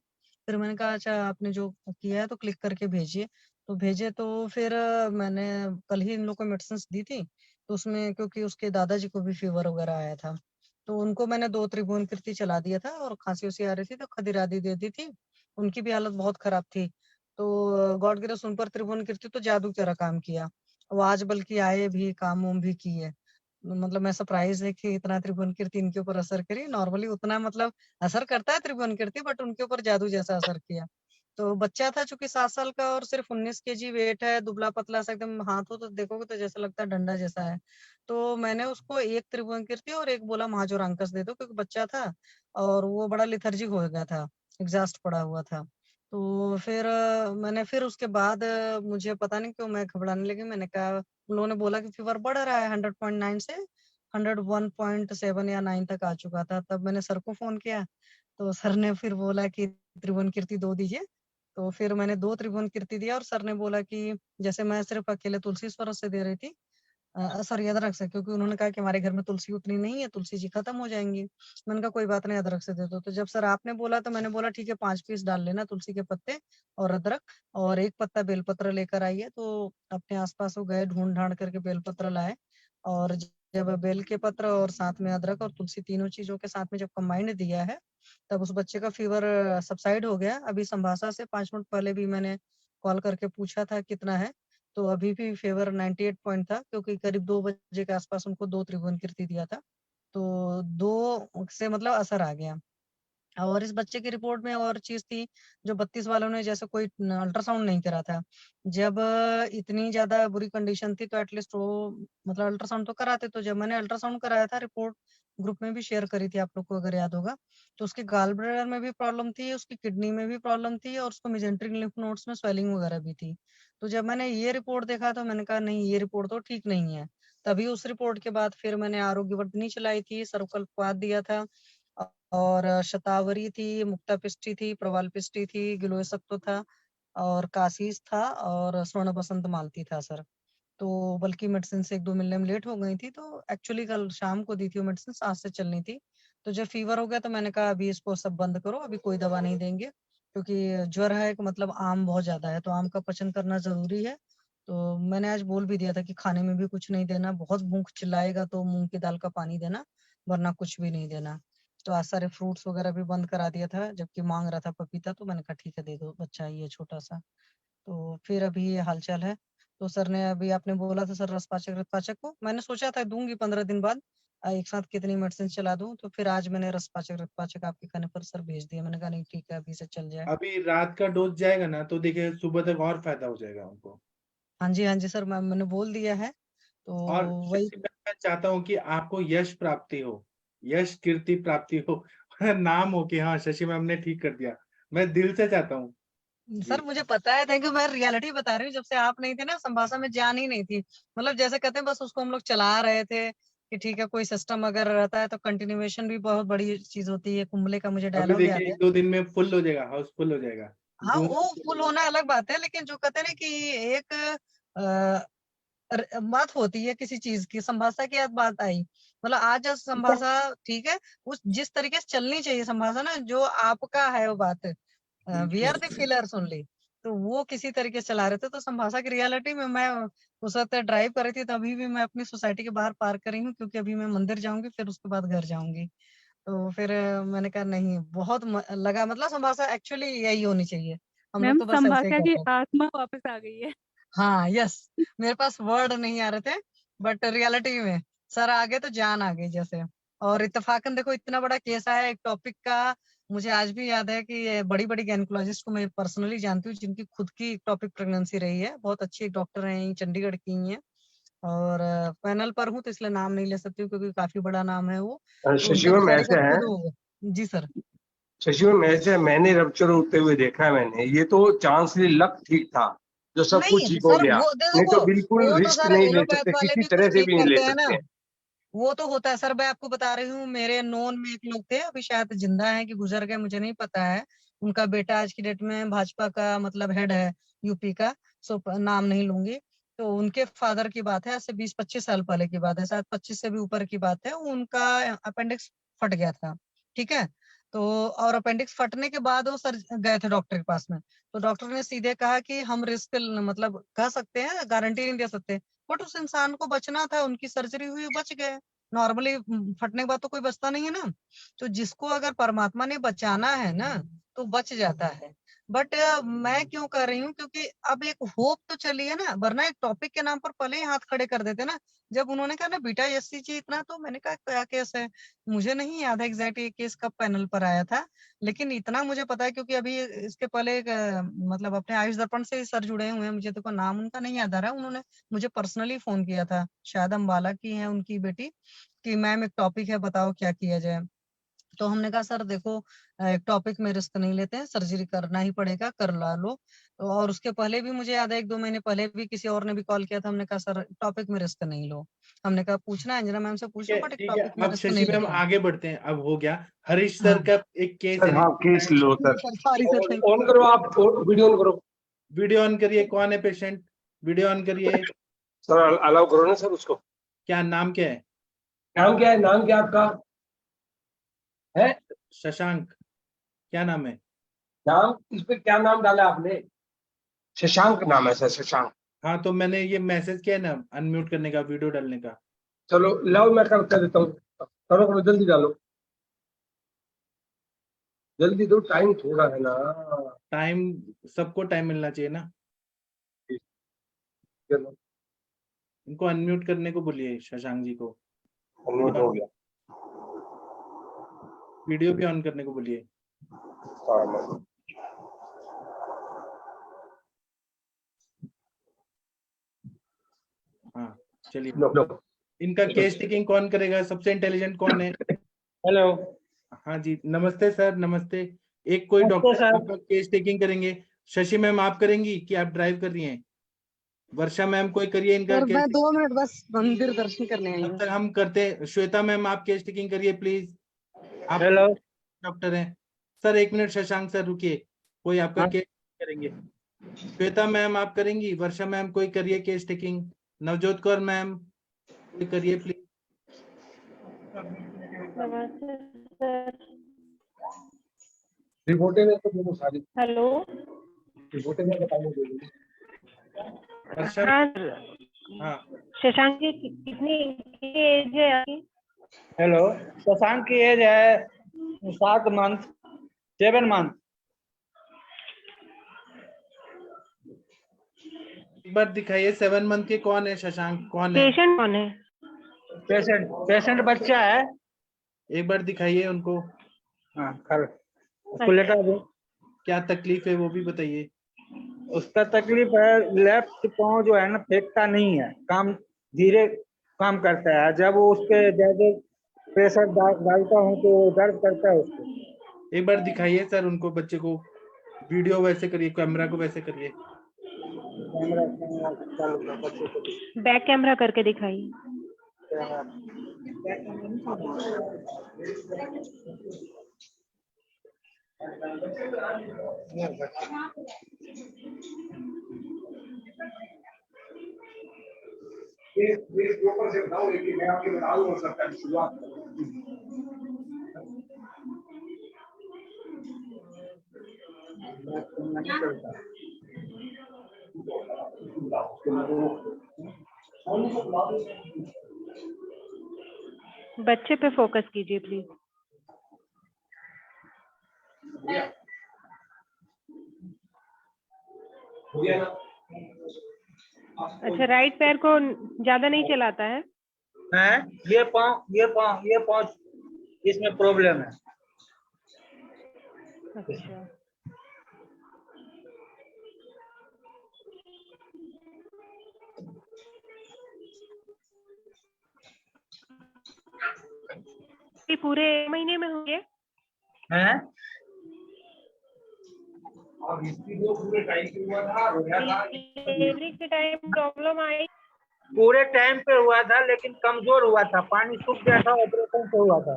S10: फिर मैंने कहा अच्छा आपने जो किया है तो क्लिक करके भेजिए। तो भेजे तो फिर मैंने कल ही इन लोग को मेडिसिन दी थी। तो उसमें क्योंकि उसके दादाजी को भी फीवर वगैरह आया था, तो उनको मैंने 2 त्रिभुवन कीर्ति चला दिया था और खांसी उसी आ रही थी तो खदिरादी दे दी थी। उनकी भी हालत बहुत खराब थी। तो गॉड ग्रेस उन पर त्रिभुवन कीर्ति तो जादू की तरह काम किया। वो आज बल्कि आए भी, काम वाम भी किए। मतलब मैं सरप्राइज है कि इतना त्रिभुवन कीर्ति इनके ऊपर असर करी। नॉर्मली उतना मतलब असर करता है त्रिभुवन कीर्ति, बट उनके ऊपर जादू जैसा असर किया। तो बच्चा था चूंकि 7 साल का और सिर्फ 19 केजी वेट है, दुबला पतला सा एकदम, हाथों तो देखोगे तो जैसा लगता है डंडा जैसा है। तो मैंने उसको 1 त्रिभुवन कीर्ति और 1 बोला महाजोरांकस दे दो, क्योंकि बच्चा था और वो बड़ा लिथर्जिक हो गया था, एग्जॉस्ट पड़ा हुआ था। तो फिर मैंने फिर उसके बाद मुझे पता नहीं क्यों मैं घबराने लगी। मैंने कहा, उन लोगों ने बोला कि फीवर बढ़ रहा है 100.9 से 101.7 या 9 तक आ चुका था। तब मैंने सर को फोन किया, तो सर ने फिर बोला कि त्रिभुवन कीर्ति 2 दीजिए। तो फिर मैंने 2 त्रिभुवन कीर्ति दिया और सर ने बोला कि जैसे मैं सिर्फ अकेले तुलसी स्वरस से दे रही थी, सॉरी अदरक से, क्योंकि उन्होंने कहा कि हमारे घर में तुलसी उतनी नहीं है, तुलसी जी खत्म हो जाएंगी। मैंने कहा कोई बात नहीं, अदरक से दे दो। तो जब सर आपने बोला तो मैंने बोला ठीक है 5 पीस डाल लेना तुलसी के पत्ते और अदरक, और 1 पत्ता बेलपत्र लेकर आइए। तो अपने आसपास वो गए, ढूंढ ढांड करके बेलपत्र लाए, और जब बेल के पत्र और साथ में अदरक और तुलसी तीनों चीजों के साथ में जब कंबाइंड दिया है, तब उस बच्चे का फीवर सबसाइड हो गया। अभी संभाषा से 5 मिनट पहले भी मैंने कॉल करके पूछा था कितना है, तो अभी भी फेवर 98 पॉइंट था, क्योंकि करीब 2 बजे के आसपास उनको 2 त्रिभुवन कीर्ति दिया था। तो 2 से मतलब असर आ गया। और इस बच्चे की रिपोर्ट में और चीज थी, जो 32 वालों ने जैसे कोई अल्ट्रासाउंड नहीं करा था। जब इतनी ज्यादा बुरी कंडीशन थी तो एटलीस्ट वो मतलब अल्ट्रासाउंड तो कराते। तो जब मैंने अल्ट्रासाउंड कराया था, रिपोर्ट ग्रुप में भी शेयर करी थी आप लोग को अगर याद होगा, तो उसके गाल ब्लैडर में भी प्रॉब्लम थी, उसकी किडनी में भी प्रॉब्लम थी, और उसको मेजेंट्रिक लिम्फ नोड्स में स्वेलिंग वगैरह भी थी। तो जब मैंने ये रिपोर्ट देखा तो मैंने कहा नहीं, ये रिपोर्ट तो ठीक नहीं है। तभी उस रिपोर्ट के बाद फिर मैंने आरोग्यवर्धिनी चलाई थी, सर्वकल्पवाद दिया था, और शतावरी थी, मुक्तापिष्टी थी, प्रवालपिष्टी थी, गिलोय सत्व था, और काशीस था, और स्वर्ण बसंत मालती था सर। तो बल्कि मेडिसिन से 1-2 मिलने में लेट हो गई थी, तो एक्चुअली कल शाम को दी थी वो मेडिसिन, आज से चलनी थी। तो जब फीवर हो गया तो मैंने कहा अभी इसको सब बंद करो, अभी कोई दवा नहीं देंगे, क्योंकि ज्वर है कि मतलब आम बहुत ज्यादा है, तो आम का पचन करना जरूरी है। तो मैंने आज बोल भी दिया था कि खाने में भी कुछ नहीं देना, बहुत भूख चिल्लाएगा तो मूंग की दाल का पानी देना, वरना कुछ भी नहीं देना। तो आज सारे फ्रूट्स वगैरह भी बंद करा दिया था, जबकि मांग रहा था पपीता, तो मैंने कहा ठीक है दे दो, बच्चा ही है छोटा सा। तो फिर अभी ये हालचाल है। तो सर ने अभी आपने बोला था सर रसपाचक रसपाचक को, मैंने सोचा था दूंगी 15 दिन बाद, एक साथ कितनी मेडिसिन चला दूं। तो फिर आज मैंने रसपाचक रसपाचक आपके खाने पर सर भेज दिया। मैंने कहा नहीं ठीक है, अभी से चल जाए।
S4: अभी रात का डोज जाएगा ना तो देखिए सुबह तक और फायदा हो जाएगा उनको।
S10: हाँ जी सर, मैंने बोल दिया है। तो
S4: और
S10: वही
S4: शशि मैं चाहता हूँ कि आपको यश प्राप्ति हो, यश कीर्ति प्राप्ति हो, नाम हो कि हाँ शशि मैम ने ठीक कर दिया, मैं दिल से चाहता हूँ
S10: सर
S4: जी।
S10: मुझे पता है, थैंक यू। मैं रियलिटी बता रही हूँ, जब से आप नहीं थे ना संभाषा में जान ही नहीं थी। मतलब जैसे कहते हैं बस उसको हम लोग चला रहे थे कि ठीक है, कोई सिस्टम अगर रहता है तो कंटिन्यूएशन भी बहुत बड़ी चीज होती है। कुंबले का मुझे
S4: अभी
S10: डायलॉग याद
S4: देखिए
S10: है।
S4: 1-2 दिन में फुल हो जाएगा, हाउस फुल हो जाएगा,
S10: हाँ
S4: जूम
S10: वो
S4: full हो
S10: फुल
S4: जाएगा।
S10: होना अलग बात है, लेकिन जो कहते हैं ना कि एक बात होती है किसी चीज की, संभाषा की आज बात आई, मतलब आज जो संभाषा ठीक है, उस जिस तरीके से चलनी चाहिए संभाषा ना, जो आपका है वो बात, we are the fillers only. तो वो किसी तरीके से चला रहे थे। तो संभाषा की रियलिटी में मैं उस वक्त ड्राइव कर रही थी, तभी भी मैं अपनी सोसाइटी के बाहर पार्क करी हूँ, क्योंकि अभी मैं मंदिर जाऊंगी, फिर उसके बाद घर जाऊंगी। तो फिर मैंने कहा नहीं, बहुत लगा, मतलब संभाषा एक्चुअली यही होनी चाहिए, हम लोग
S11: मैम
S10: तो बस ऐसे ही
S11: संभाषा
S10: कर
S11: की
S10: रहे हैं।
S11: आत्मा वापस आ गई है।
S10: हाँ यस, मेरे पास वर्ड नहीं आ रहे थे, बट रियलिटी में सर आ गए तो जान आ गई जैसे। और इत्तेफाकन देखो इतना बड़ा केस आया एक टॉपिक का। मुझे आज भी याद है कि बड़ी बड़ी गायनेकोलॉजिस्ट को मैं पर्सनली जानती हूँ, जिनकी खुद की टॉपिक प्रेगनेंसी रही है, बहुत अच्छी एक डॉक्टर है, यहीं चंडीगढ़ की ही है, और पैनल पर हूँ तो इसलिए नाम नहीं ले सकती हूँ, क्योंकि काफी बड़ा नाम है वो। तो
S7: शशि
S10: उनके
S7: मैम
S10: बेचारे का
S7: ऐसे है,
S10: खुद हो गया। जी सर।
S7: शशि मैम ऐसे है, मैंने रप्चर होते हुए देखा है मैंने, ये तो चांसली लक ठीक था जो सब कुछ
S10: नहीं
S7: ठीक हो
S10: सर,
S7: गया,
S10: वो
S7: नहीं
S10: देखो,
S7: तो बिल्कुल
S10: वो तो
S7: रिस्क
S10: सर
S7: नहीं ले
S10: एलोपैथ
S7: सकते,
S10: वाले
S7: किसी
S10: भी कुछ
S7: तरह से
S10: ठीक
S7: भी नहीं ले
S10: करते हैं ना।
S7: सकते हैं।
S10: वो तो होता है सर, मैं आपको बता रही हूँ, मेरे नोन में एक लोग थे, अभी शायद जिंदा है कि गुजर गए मुझे नहीं पता है। उनका बेटा आज की डेट में भाजपा का मतलब हेड है यूपी का, सो नाम नहीं लूंगी। तो उनके फादर की बात है, ऐसे 20-25 साल पहले की बात है, शायद 25 से भी ऊपर की बात है, उनका अपेंडिक्स फट गया था। ठीक है, तो और अपेंडिक्स फटने के बाद वो सर गए थे डॉक्टर के पास में, तो डॉक्टर ने सीधे कहा कि हम रिस्क मतलब कह सकते हैं, गारंटी नहीं दे सकते, बट उस इंसान को बचना था, उनकी सर्जरी हुई, बच गए। नॉर्मली फटने के बाद तो कोई बचता नहीं है ना, तो जिसको अगर परमात्मा ने बचाना है ना तो बच जाता है। बट मैं क्यों कर रही हूँ, क्योंकि अब एक होप तो चली है ना, वरना एक टॉपिक के नाम पर पहले ही हाथ खड़े कर देते ना। जब उन्होंने कहा ना बीटा एससीजी इतना, तो मैंने कहा क्या केस है, मुझे नहीं याद है एग्जैक्ट ये केस कब पैनल पर आया था, लेकिन इतना मुझे पता है क्योंकि अभी इसके पहले एक मतलब अपने आयुष दर्पण से ही सर जुड़े हुए हैं, मुझे तो नाम उनका नहीं याद आ रहा है, उन्होंने मुझे पर्सनली फोन किया था, शायद अम्बाला की है उनकी बेटी, कि मैम एक टॉपिक है बताओ क्या किया जाए। तो हमने कहा सर देखो, एक टॉपिक में रिस्क नहीं लेते हैं, सर्जरी करना ही पड़ेगा, कर ला लो। और उसके पहले भी मुझे याद है 1-2 महीने पहले भी किसी और ने भी कॉल किया था, हमने कहा सर टॉपिक में रिस्क नहीं लो, हमने कहा पूछना अंजना मैम से पूछ लो, बट एक
S4: ठीक है,
S10: टॉपिक में
S4: अब
S10: रिस्क
S4: शशि
S10: नहीं
S4: मैम
S10: लेते हैं।
S4: आगे बढ़ते हैं। अब हो गया हरीश
S10: हाँ
S4: सर का एक केस
S7: सर
S4: है।
S7: हाँ case low sir.
S10: Sorry sir, thank
S7: on करो आप, वीडियो ऑन करो।
S4: वीडियो ऑन करिए। कौन है पेशेंट? वीडियो ऑन करिए।
S7: सर अलाउ करो ना सर उसको।
S4: क्या नाम क्या है?
S7: नाम क्या है, नाम क्या आपका है?
S4: शशांक। क्या नाम है?
S7: नाम इस पे क्या नाम डाला आपने? शशांक नाम है सर, शशांक।
S4: हाँ, तो मैंने ये मैसेज किया है ना अनम्यूट करने का, वीडियो डालने का।
S7: चलो लाओ मैं कर देता हूँ, करो करो जल्दी डालो, जल्दी दो, टाइम थोड़ा है ना।
S4: टाइम, सबको टाइम मिलना चाहिए ना।
S7: चलो
S4: इनको अनम्यूट करने को बोलिए, शशांक जी को।
S7: अनम्यूट हो गया।
S4: वीडियो भी ऑन करने को बोलिए। हाँ चलिए।
S7: लो लो।
S4: इनका केस टेकिंग कौन करेगा? सबसे इंटेलिजेंट कौन है?
S5: हेलो।
S4: हाँ जी, नमस्ते सर, नमस्ते। एक कोई
S5: नमस्ते
S4: डॉक्टर
S5: सर।
S4: आपका केस टेकिंग करेंगे। शशि मैम आप करेंगी कि आप ड्राइव कर रही हैं? वर्षा मैम कोई करिए इनका
S10: सर
S4: केस।
S10: मैं 2 मिनट बस मंदिर दर्शन करने आई
S4: तब
S10: हूँ।
S4: तक हम करते हैं। श्वेता मैम आप केस टेकिंग करिए प्लीज। आप
S5: हेलो।
S4: डॉक्टर हैं। सर 1 मिनट, शशांक सर रुकिए, कोई आपका
S5: हाँ।
S4: केस करेंगे। श्वेता मैम आप करेंगी? वर्षा मैम कोई करिए case taking. Navjot Kaur ma'am कोई करिए प्लीज।
S8: नमस्ते सर।
S7: रिपोर्टें मेरे को दे दो सारी,
S8: हेलो।
S7: रिपोर्टें मैं बताऊंगा दे दो।
S4: वर्षा।
S8: हाँ
S4: हाँ
S8: शशांक जी, कितनी एज है आपकी?
S5: हेलो। शशांक की एज है 7 मंथ 7 मंथ।
S4: एक बार दिखाइए 7 मंथ के कौन है? शशांक कौन है?
S8: पेशेंट कौन है?
S5: पेशेंट बच्चा है।
S4: एक बार दिखाइए उनको।
S5: हाँ कर, उसको लेटा दो।
S4: क्या तकलीफ है वो भी बताइए।
S5: उसका तकलीफ है लेफ्ट पाँव जो है ना फेंकता नहीं है, काम धीरे काम करता है, जब वो उस पर ज्यादा प्रेशर डालता हूँ तो दर्द करता है उसको।
S4: एक बार दिखाइए सर उनको, बच्चे को। वीडियो वैसे करिए, कैमरा को वैसे करिए।
S5: कैमरा चालू कर बच्चे को भी।
S8: बैक कैमरा करके दिखाइए।
S7: ये ऊपर से बताओ, लेकिन मैं आपके बता दूंगा सबका शुरुआत।
S5: नहीं चलता।
S8: बच्चे पे फोकस कीजिए प्लीज। अच्छा, राइट पैर को ज्यादा नहीं चलाता है?
S5: है ये पाँव इसमें प्रॉब्लम है।
S8: अच्छा, ये पूरे महीने में होंगे?
S5: हैं?
S7: और इसकी जो पूरे टाइम पे हुआ था, रोया था।
S8: डिलीवरी के टाइम प्रॉब्लम आई?
S5: पूरे टाइम पे हुआ था लेकिन कमजोर हुआ था, पानी सूख गया था, ऑपरेशन से हुआ था।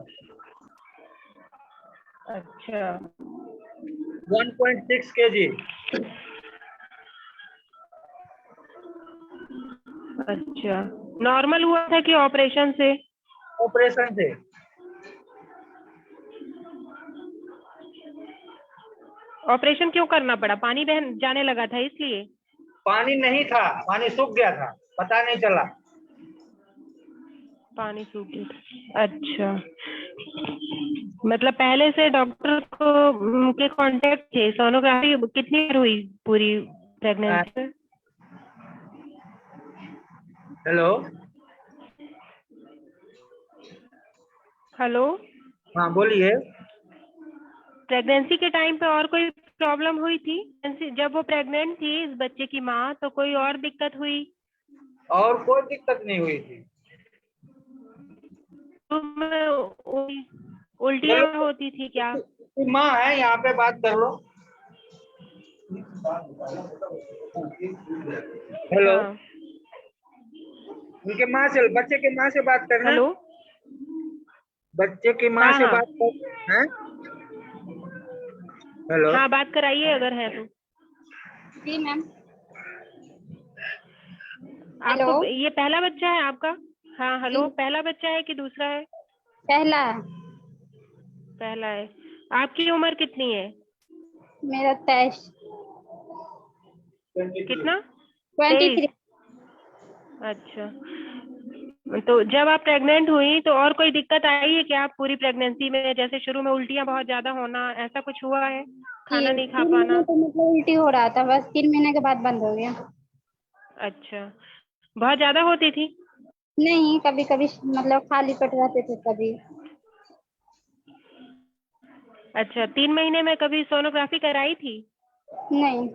S8: अच्छा,
S5: 1.6 kg।
S8: अच्छा, नॉर्मल हुआ था कि ऑपरेशन से?
S5: ऑपरेशन से।
S8: ऑपरेशन क्यों करना पड़ा? पानी बहन जाने लगा था इसलिए?
S5: पानी नहीं था, पानी सूख गया था, पता नहीं चला।
S8: पानी सूख गया था, अच्छा। मतलब पहले से डॉक्टर को के कांटेक्ट थे? सोनोग्राफी कितनी बार हुई पूरी प्रेगनेंसी में?
S5: हेलो
S8: हेलो,
S5: हाँ बोलिए।
S8: प्रेगनेंसी के टाइम पे और कोई प्रॉब्लम हुई थी? जब वो प्रेग्नेंट थी इस बच्चे की माँ, तो कोई और दिक्कत हुई?
S5: और कोई दिक्कत नहीं हुई थी।
S8: उल्टियाँ होती थी क्या?
S5: माँ है यहाँ पे, बात कर लो। हेलो,
S8: हाँ।
S5: उनके माँ से, बच्चे के माँ से बात करना।
S8: हेलो,
S5: बच्चे की माँ
S8: हाँ,
S5: से
S8: हाँ।
S5: बात कर हैं? हेलो,
S8: हाँ, बात कराइए अगर है तो।
S9: जी मैम।
S8: आपको ये पहला बच्चा है आपका? हाँ, हेलो, पहला बच्चा है कि दूसरा है?
S9: पहला।
S8: पहला है। आपकी उम्र कितनी है?
S9: मेरा 23।
S8: कितना?
S9: 23।
S8: अच्छा, तो जब आप प्रेग्नेंट हुई तो और कोई दिक्कत आई है क्या पूरी प्रेगनेंसी में? जैसे शुरू में उल्टियाँ बहुत ज्यादा होना, ऐसा कुछ हुआ है? खाना नहीं खा
S9: 3
S8: पाना?
S9: महीने तो मतलब उल्टी हो रहा था, बस 3 महीने के बाद बंद हो गया।
S8: अच्छा, बहुत ज्यादा होती थी?
S9: नहीं, कभी कभी मतलब खाली पेट रहते थे कभी।
S8: अच्छा, 3 महीने में कभी सोनोग्राफी कराई थी?
S9: नहीं।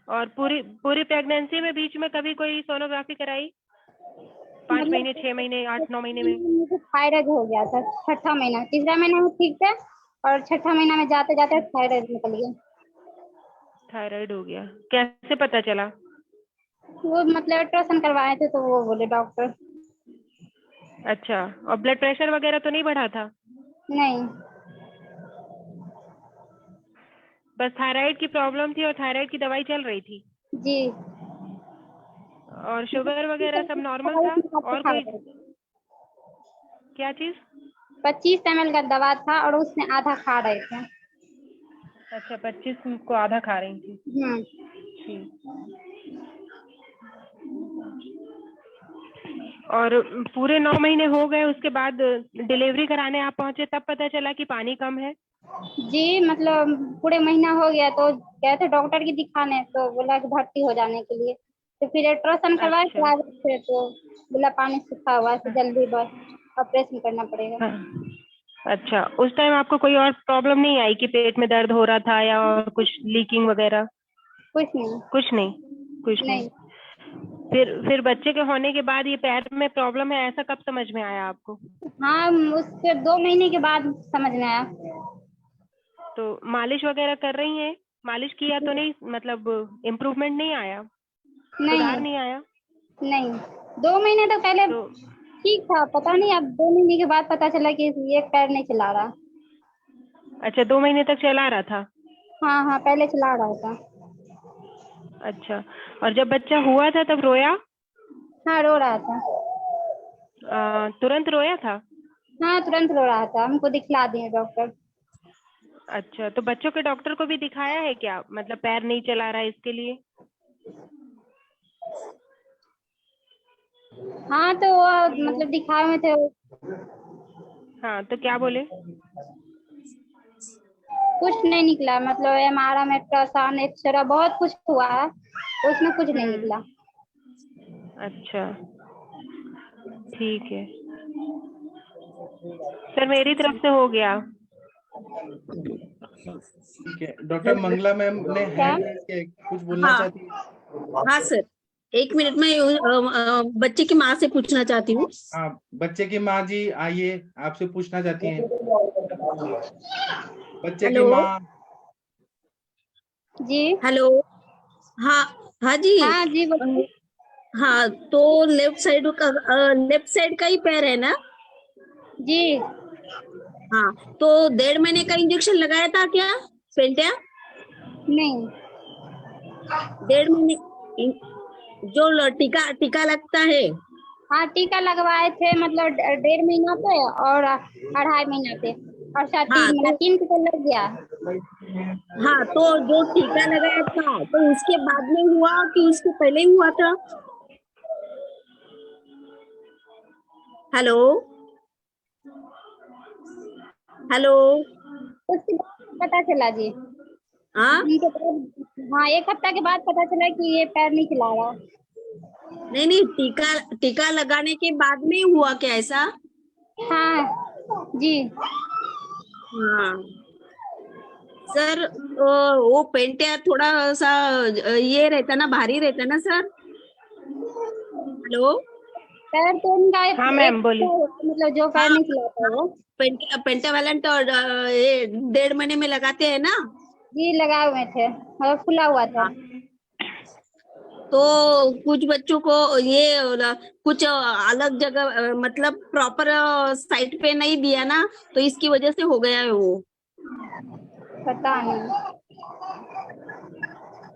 S8: और पूरी पूरी प्रेगनेंसी में बीच में कभी कोई सोनोग्राफी कराई? 5 महीने, 6 महीने, 8-9 महीने में?
S9: मुझे थायराइड हो गया था 6ठा महीना। तीसरा महीना में ठीक था और 6ठा महीना में जाते जाते थायराइड निकल गया।
S8: थायराइड हो गया, कैसे पता चला?
S9: वो मतलब अल्ट्रासाउंड करवाए थे तो वो बोले डॉक्टर।
S8: अच्छा, और ब्लड प्रेशर वगैरह तो नहीं बढ़ा था?
S9: नहीं।
S8: बस थायराइड की प्रॉब्लम थी और थायराइड की दवाई चल रही थी?
S9: जी।
S8: और शुगर वगैरह सब नॉर्मल था? और कोई क्या चीज?
S9: 25 ml का दवा था और उसमें आधा खा रहे थे।
S8: अच्छा, 25 को आधा खा रही थी। ठीक। और पूरे 9 महीने हो गए, उसके बाद डिलीवरी कराने आप पहुंचे तब पता चला कि पानी कम है?
S9: जी, मतलब पूरे महीना हो गया तो गए थे डॉक्टर की दिखाने, तो बोला कि भर्ती हो जाने के लिए। तो फिर अल्ट्रासाउंड करवाए प्राइवेट से, तो बोला पानी सूखा हुआ है तो जल्दी बस ऑपरेशन करना पड़ेगा।
S8: हाँ। अच्छा, उस टाइम आपको कोई और प्रॉब्लम नहीं आई कि पेट में दर्द हो रहा था या और कुछ लीकिंग वगैरह?
S9: कुछ नहीं।
S8: कुछ नहीं? कुछ नहीं। फिर बच्चे के होने के बाद ये पैर में प्रॉब्लम है, ऐसा कब समझ में आया आपको?
S9: हाँ, उसके 2 महीने के बाद समझ में आया।
S8: तो मालिश वगैरह कर रही हैं? मालिश किया तो नहीं, मतलब इम्प्रूवमेंट नहीं आया? सुधार नहीं आया?
S9: नहीं, 2 महीने तो पहले ठीक था, पता नहीं अब 2 महीने के बाद पता चला कि एक पैर नहीं चला रहा।
S8: अच्छा, 2 महीने तक चला रहा था?
S9: हाँ हाँ, पहले चला रहा था।
S8: अच्छा, और जब बच्चा हुआ था तब रोया?
S9: हाँ, रो रहा था।
S8: तुरंत रोया था?
S9: हाँ, तुरंत रो रहा था, हमको दिखला दिए डॉक्टर।
S8: अच्छा, तो बच्चों के डॉक्टर को भी दिखाया है क्या, मतलब पैर नहीं चला रहा है इसके लिए?
S9: हाँ, तो वो मतलब दिखाए हुए थे।
S8: हाँ, तो क्या बोले?
S9: कुछ नहीं निकला, मतलब MRI, अल्ट्रासाउंड, एक्सरे बहुत कुछ हुआ है, उसमें कुछ नहीं निकला।
S8: अच्छा, ठीक है सर, मेरी तरफ से हो गया।
S4: ठीक है, डॉक्टर मंगला मैम ने हैंड रेज किया, कुछ बोलना चाहती है?
S14: हाँ सर, 1 मिनट में बच्चे की माँ से पूछना चाहती हूँ।
S4: हाँ, बच्चे की माँ जी आइए, आपसे पूछना चाहती हैं। बच्चे की माँ
S9: जी।
S14: हेलो। हाँ हाँ जी।
S9: हाँ जी,
S14: हाँ, तो लेफ्ट साइड का ही पैर है ना?
S9: जी।
S14: हाँ, तो 1.5 महीने का इंजेक्शन लगाया था क्या पेंटिया?
S9: नहीं।
S14: 1.5 महीने जो टीका टीका लगता है।
S15: हाँ टीका लगवाए थे, मतलब 1.5 महीना पे और 2.5 महीना पे, और शायद 3 महीना, 3 तो लग गया।
S14: हाँ, तो जो टीका लगाया था तो उसके बाद में हुआ कि उसके पहले ही हुआ था? Hello hello.
S15: उसके बाद पता चला जी।
S14: हाँ,
S15: हाँ 1 हफ्ता के बाद पता चला कि ये पैर नहीं चला रहा।
S14: नहीं, टीका लगाने के बाद में हुआ क्या ऐसा?
S15: हाँ जी।
S14: हाँ सर, वो पेंटिया थोड़ा सा ये रहता ना, भारी रहता ना सर। हेलो।
S15: पैर तो उनका
S8: हाँ मैम बोलिए।
S15: मतलब जो पैर नहीं चलाता वो
S14: पेंटावेलेंट और ये 1.5 महीने में लगाते हैं ना?
S15: जी लगाए हुए थे और फुला हुआ था।
S14: तो कुछ बच्चों को ये कुछ अलग जगह मतलब प्रॉपर साइट पे नहीं दिया ना, तो इसकी वजह से हो गया है वो।
S15: पता नहीं।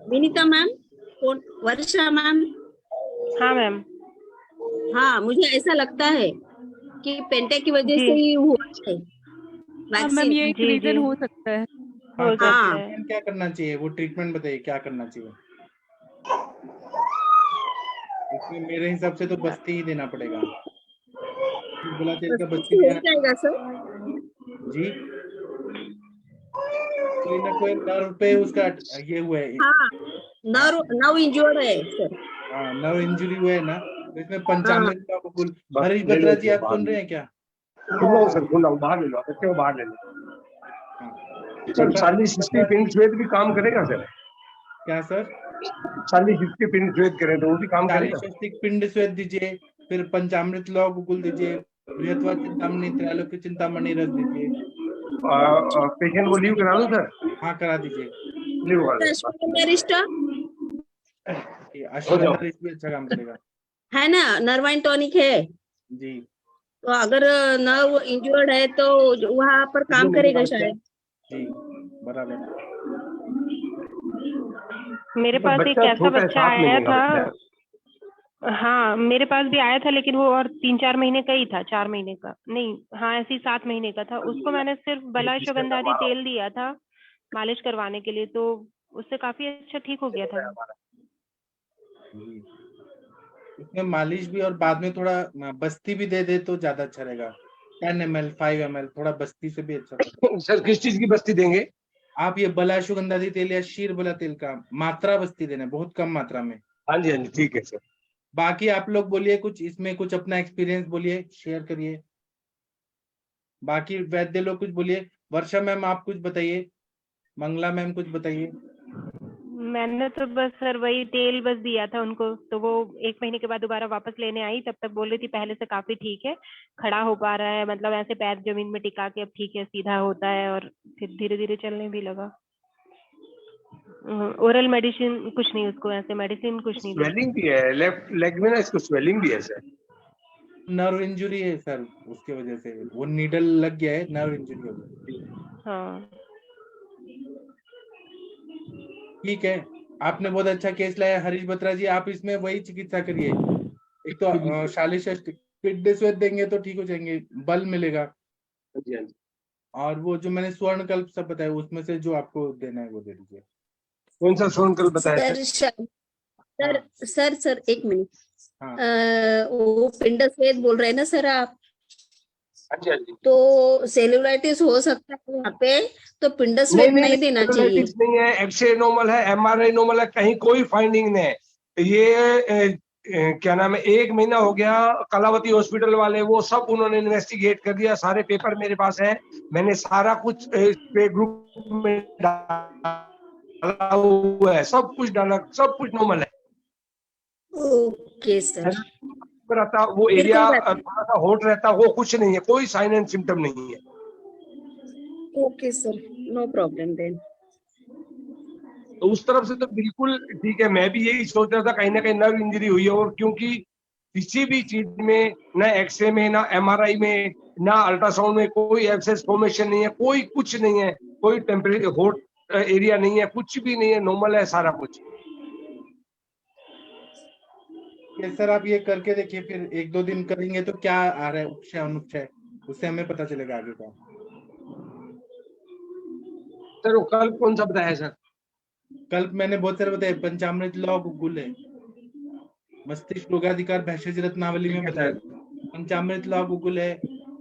S14: विनीता मैम, वर्षा मैम।
S8: हाँ मैम।
S14: हाँ, मुझे ऐसा लगता है कि पेंटे की वजह
S8: जी।
S14: से ही हुआ है
S11: हाँ मैम,
S14: वैक्सीन।
S11: ये एक
S8: जी,
S11: रीजन
S8: जी।
S11: हो सकता है।
S8: हो सकता
S14: हाँ।
S8: है।
S4: ट्रीटमेंट क्या करना चाहिए, वो ट्रीटमेंट बताइए क्या करना चाहिए। इसमें मेरे हिसाब से तो बस्ती ही देना पड़ेगा, बोला तेल का बस्ती
S14: हो
S4: दिया
S14: जाएगा सर।
S4: जी। कोई ना कोई नर्व पे उसका ये हुआ है।
S14: हाँ, नर्व इंजर्ड है सर।
S4: हाँ नर्व इंजरी हुआ है ना, तो इसमें
S14: हाँ।
S4: पंचामृत का कुल। हरीश
S7: ले लो
S4: बत्रा जी
S7: इसको
S4: आप
S7: बाहर
S4: सुन रहे
S7: ले
S4: हैं क्या?
S7: लो सर, खुला बाहर ले लो, बच्चे को बाहर ले लो।
S4: हाँ
S7: सर 40-60 पिन श्वेत भी काम करेगा सर?
S4: क्या सर?
S7: 40-60 पिन श्वेत करें तो वो भी काम करेगा?
S4: 40 पिंड श्वेत दीजिए, फिर पंचामृत लौ गुगुल दीजिए, बृहत्वा चिंतामणि त्रैलोक्य चिंतामणि रख दीजिए।
S7: पेशेंट को लीव करा दो सर।
S4: हाँ करा दीजिए।
S7: लीव करा दो।
S4: ये अश्वगंधा रिस्ट भी अच्छा काम करेगा
S14: है ना, नर्वाइन टॉनिक है।
S4: जी।
S14: तो अगर नर्व इंजर्ड है तो वहाँ पर काम करेगा शायद।
S4: जी बराबर।
S8: मेरे पास एक ऐसा बच्चा आया था। हाँ मेरे पास भी आया था, लेकिन वो और 3-4 महीने का ही था, 4 महीने का नहीं, हाँ ऐसे ही 7 महीने का था। उसको मैंने सिर्फ बला अश्वगंधादी तेल दिया था मालिश करवाने के लिए, तो उससे काफी अच्छा ठीक हो गया था।
S4: इसमें मालिश भी और बाद में थोड़ा बस्ती भी दे दे तो ज्यादा अच्छा रहेगा। 10 ml 5 ml थोड़ा बस्ती से भी अच्छा।
S7: सर किस चीज की बस्ती देंगे
S4: आप? ये बला अश्वगंधादी तेल या शीर बला तेल का मात्रा बस्ती देना, बहुत कम मात्रा में।
S7: हाँ जी, हाँ जी, ठीक है सर।
S4: बाकी आप लोग बोलिए कुछ, इसमें कुछ अपना एक्सपीरियंस बोलिए, शेयर करिए। बाकी वैद्य लोग कुछ बोलिए। वर्षा मैम आप कुछ बताइए, मंगला मैम कुछ बताइए।
S8: मैंने तो बस सर वही तेल बस दिया था उनको, तो वो 1 महीने के बाद दोबारा वापस लेने आई, तब तक बोल रही थी पहले से काफी ठीक है, खड़ा हो पा रहा है, मतलब ऐसे पैर जमीन में टिका के अब ठीक है, सीधा होता है, और फिर धीरे धीरे चलने भी लगा। ओरल मेडिसिन कुछ नहीं, उसको ऐसे मेडिसिन कुछ नहीं दी।
S7: स्वेलिंग भी है लेफ्ट लेग में ना, इसको स्वेलिंग भी है सर।
S4: नर्व इंजरी है सर, उसके वजह से वो नीडल लग गया है, नर्व इंजरी हो गई।
S8: हाँ
S4: ठीक है, आपने बहुत अच्छा केस लाया हरीश बत्रा जी। आप इसमें वही चिकित्सा करिए, एक तो शालिशष्टि पिंड श्वेत देंगे तो ठीक हो जाएंगे, बल मिलेगा। और वो जो मैंने स्वर्ण कल्प सब बताया, उसमें से जो आपको देना है वो दे दीजिए।
S7: कौन सा स्वर्ण कल्प बताया
S14: सर 1 मिनट।
S4: हाँ।
S14: वो पिंड श्वेत बोल रहे हैं ना सर आप?
S7: हाँ जी, हाँ जी।
S14: तो सेलुलाइटिस हो सकता है वहाँ पे, तो पिंड श्वेत नहीं देना चाहिए।
S7: नहीं है, एक्सरे नॉर्मल है, एमआरआई नॉर्मल है, कहीं कोई फाइंडिंग नहीं है। ये क्या नाम है, 1 महीना हो गया, कलावती हॉस्पिटल वाले वो सब उन्होंने इन्वेस्टिगेट कर दिया, सारे पेपर मेरे पास है, मैंने सारा कुछ पे ग्रुप में डाला हुआ है, सब कुछ डाला, सब कुछ नॉर्मल है।
S14: Okay sir.
S7: रहता वो एरिया थोड़ा सा हॉट रहता, वो कुछ नहीं है, कोई साइन एंड सिम्टम नहीं है।
S14: Okay sir, no problem then.
S7: तो उस तरफ से तो बिल्कुल ठीक है। मैं भी यही सोच रहा था कहीं ना कहीं नर्व इंजरी हुई है, और क्योंकि किसी भी चीज में, ना एक्सरे में, ना एमआरआई में, ना अल्ट्रासाउंड में कोई एब्सेस फॉर्मेशन नहीं है, कोई कुछ नहीं है, कोई टेम्परेचर हॉट एरिया नहीं है, कुछ भी नहीं है, नॉर्मल है सारा कुछ।
S4: कि सर आप ये करके देखिए, फिर 1-2 दिन करेंगे तो क्या आ रहा है उपचय अनुपचय, उससे हमें पता चलेगा आगे का।
S7: सर वो कल कौन सा बताया सर?
S4: कल मैंने बहुत सारे बताए, पंचामृत लॉ गुगुल है, मस्तिष्क रोगाधिकार भैषज रत्नावली में बताया, पंचामृत लॉ गुगुल है,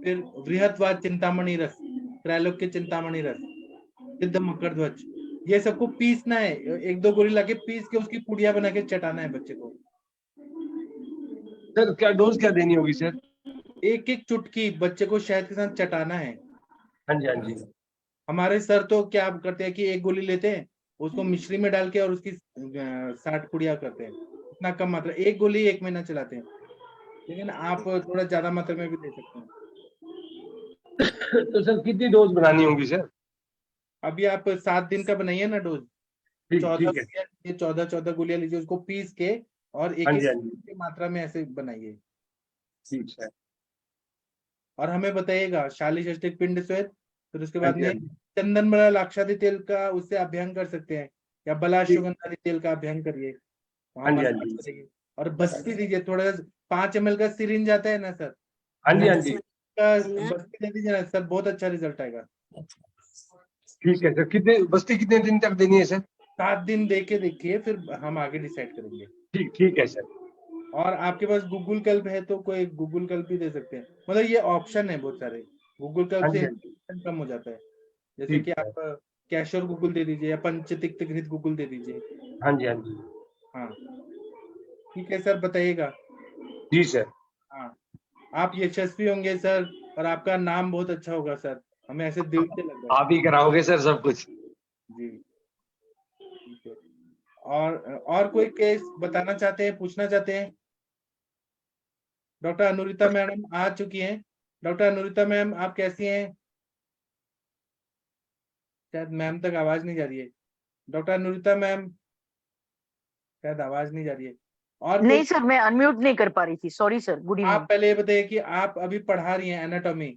S4: फिर बृहत्वाद चिंतामणि रस, त्रैलोक्य चिंतामणि रस, सिद्ध मकर ध्वज, ये सबको पीसना है, 1-2 गोली लाके पीस के उसकी पुड़िया बना के चटाना है बच्चे को।
S7: सर क्या डोज क्या देनी होगी सर?
S4: 1-1 चुटकी बच्चे को शहद के साथ चटाना है।
S7: हाँ जी, हाँ जी।
S4: हमारे सर तो क्या करते हैं कि 1 गोली लेते हैं, उसको मिश्री में डाल के और उसकी 60 पुड़िया करते हैं, इतना कम मात्रा, 1 गोली 1 महीना चलाते हैं, लेकिन आप थोड़ा ज्यादा मात्रा में भी दे सकते हैं।
S7: तो सर कितनी डोज बनानी होगी सर?
S4: अभी आप 7 दिन का बनाइए ना डोज,
S7: ठीक
S4: 14
S7: है।
S4: लीजिए, 14 गोलियां लीजिए, उसको पीस के और
S7: हाँ जी,
S4: 1-1
S7: हाँ जी।
S4: की मात्रा में ऐसे बनाइए।
S7: ठीक है।
S4: और हमें बताइएगा शालीषष्ठिक पिंड श्वेत, फिर उसके
S7: हाँ
S4: बाद
S7: जी, हाँ
S4: में
S7: जी।
S4: चंदन बड़ा लाक्षादि तेल का उससे अभियान कर सकते हैं, या बला
S7: ठीक।
S4: सुगंधादि तेल का अभियान करिए, वहां
S7: हाँ जी, हाँ
S4: मसाज
S7: जी।
S4: करिए। और बस्ती दीजिए, थोड़ा 5 ml का सिरिंज आता है ना सर,
S7: हाँ जी, हाँ जी।
S4: का बस्ती दे दीजिए ना सर, बहुत अच्छा रिजल्ट आएगा।
S7: ठीक है सर, कितने बस्ती कितने दिन तक देनी है सर?
S4: 7 दिन दे के देखिए, फिर हम आगे डिसाइड करेंगे।
S7: ठीक है सर।
S4: और आपके पास गूगल कल्प है तो कोई गूगल कल्प भी दे सकते हैं, मतलब ये ऑप्शन है बहुत सारे, गूगल कल्प
S7: हाँ
S4: से
S7: जी, हाँ जी।
S4: infection कम हो जाता है। जैसे
S7: ठीक
S4: कि
S7: है।
S4: आप कैशोर गूगल दे दीजिए, या पंचतिक्त घृत गूगल दे दीजिए।
S7: हाँ जी, हाँ जी।
S4: हाँ ठीक है सर, बताइएगा।
S7: जी सर।
S4: हाँ, आप यशस्वी होंगे सर, और आपका नाम बहुत अच्छा होगा सर, हमें ऐसे दिल से लग रहा है।
S7: आप ही कराओगे सर सब कुछ।
S4: जी ठीक है। और कोई केस बताना चाहते हैं, पूछना चाहते हैं? डॉक्टर अनुरिता मैडम आ चुकी हैं। डॉक्टर अनुरिता मैम आप कैसी हैं? शायद मैम तक आवाज नहीं जा रही है। डॉक्टर अनुरिता मैम शायद आवाज नहीं जा रही है। और कोई?
S16: नहीं सर, मैं अनम्यूट नहीं कर पा रही थी, सॉरी सर। गुड
S4: आप
S16: इवनिंग।
S4: पहले ये बताइए कि आप अभी पढ़ा रही हैं एनाटॉमी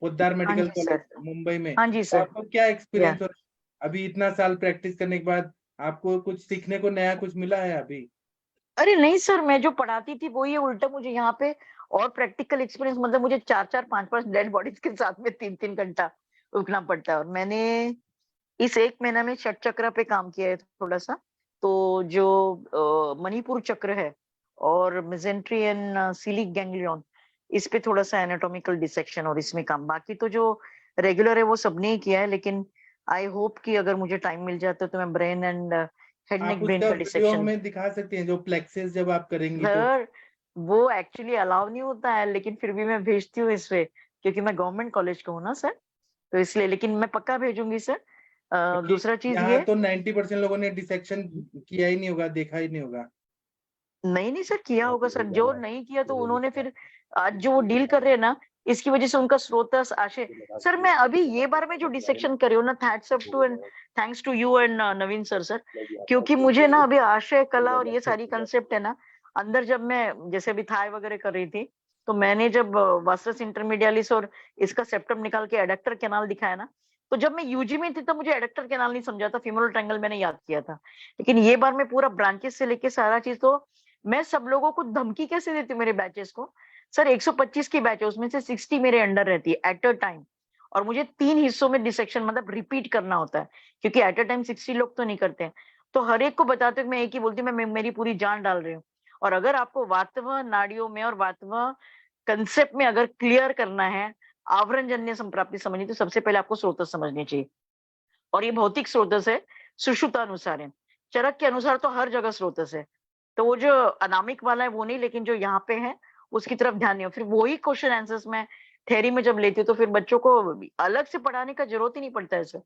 S4: पोद्दार
S16: हाँ
S4: मेडिकल
S16: जी
S4: कॉलेज
S16: सर।
S4: मुंबई में,
S16: हाँ जी
S4: तो
S16: सर।
S4: आपको क्या
S16: या
S4: एक्सपीरियंस हो रहा है अभी इतना साल प्रैक्टिस करने के बाद? आपको कुछ सीखने को नया कुछ मिला है अभी?
S16: अरे नहीं सर, मैं जो पढ़ाती थी वो ये उल्टा मुझे यहाँ पे और प्रैक्टिकल एक्सपीरियंस, मतलब मुझे 4-4, 5-5 डेड बॉडीज के साथ में 3-3 घंटा रुकना पड़ता है। और मैंने इस 1 महीना में षट चक्र पे काम किया है थोड़ा सा। तो जो मणिपुर चक्र है और मेसेंट्री एंड सीलिक गैंग्लियन, इस पे थोड़ा सा एनाटॉमिकल डिसेक्शन और इसमें काम, बाकी तो जो रेगुलर है वो सबने ही किया है। लेकिन आई होप कि अगर मुझे टाइम मिल जाता तो मैं ब्रेन एंड हेड
S4: आप
S16: नेक ब्रेन
S4: उसका
S16: का
S4: वीडियो
S16: डिसेक्शन।
S4: हमें दिखा सकते हैं, जो प्लेक्सेस जब आप करेंगी तो?
S16: सर वो एक्चुअली अलाउ नहीं होता है, लेकिन फिर भी मैं भेजती हूँ इस पे, क्योंकि मैं गवर्नमेंट कॉलेज का हूँ ना सर, तो इसलिए। लेकिन मैं पक्का भेजूंगी सर।
S4: क्योंकि
S16: दूसरा चीज
S4: यहाँ
S16: ये,
S4: तो 90% लोगों ने डिसेक्शन किया ही नहीं होगा, देखा ही नहीं होगा।
S16: नहीं सर किया होगा सर, जो नहीं किया तो उन्होंने फिर आज जो वो डील कर रहे हैं ना, इसकी वजह से उनका स्रोतस आशय। सर मैं अभी ये बार में जो डिसेक्शन कर रही हूँ ना, thanks to you and Naveen sir, क्योंकि मुझे ना अभी आशय कला और ये सारी कंसेप्ट है ना अंदर, जब मैं जैसे अभी थाई वगैरह कर रही थी, तो मैंने जब वास्टस इंटरमीडियालिस और इसका सेप्टम निकाल के एडक्टर कैनाल दिखाया ना, तो जब मैं यूजी में थी तब मुझे एडक्टर कैनाल नहीं समझा था, फीमोरल ट्रायंगल मैंने याद किया था। लेकिन ये बार में पूरा ब्रांचेस से लेके सारा चीज, तो मैं सब लोगों को धमकी कैसे देती हूँ मेरे बैचेस को। सर 125 की बैच है, उसमें से 60 मेरे अंडर रहती है एट अ टाइम, और मुझे 3 हिस्सों में डिसेक्शन मतलब रिपीट करना होता है, क्योंकि एट अ टाइम 60 लोग तो नहीं करते हैं। तो हर एक को बताते हुए मैं एक ही बोलती हूँ, मैं मेरी पूरी जान डाल रही हूँ। और अगर आपको वातव नाड़ियों में और वातव कंसेप्ट में अगर क्लियर करना है, आवरण जन्य संप्राप्ति समझनी, तो सबसे पहले आपको स्रोतस समझनी चाहिए। और ये भौतिक स्रोतस है, सुषुप्त अनुसार है, चरक के अनुसार तो हर जगह स्रोतस है। तो वो जो अनामिक वाला है वो नहीं, लेकिन जो यहाँ पे है उसकी तरफ ध्यान नहीं। फिर वही क्वेश्चन आंसर्स में थ्योरी में जब लेती हूँ, तो फिर बच्चों को अलग से पढ़ाने का जरूरत ही नहीं पड़ता है सर।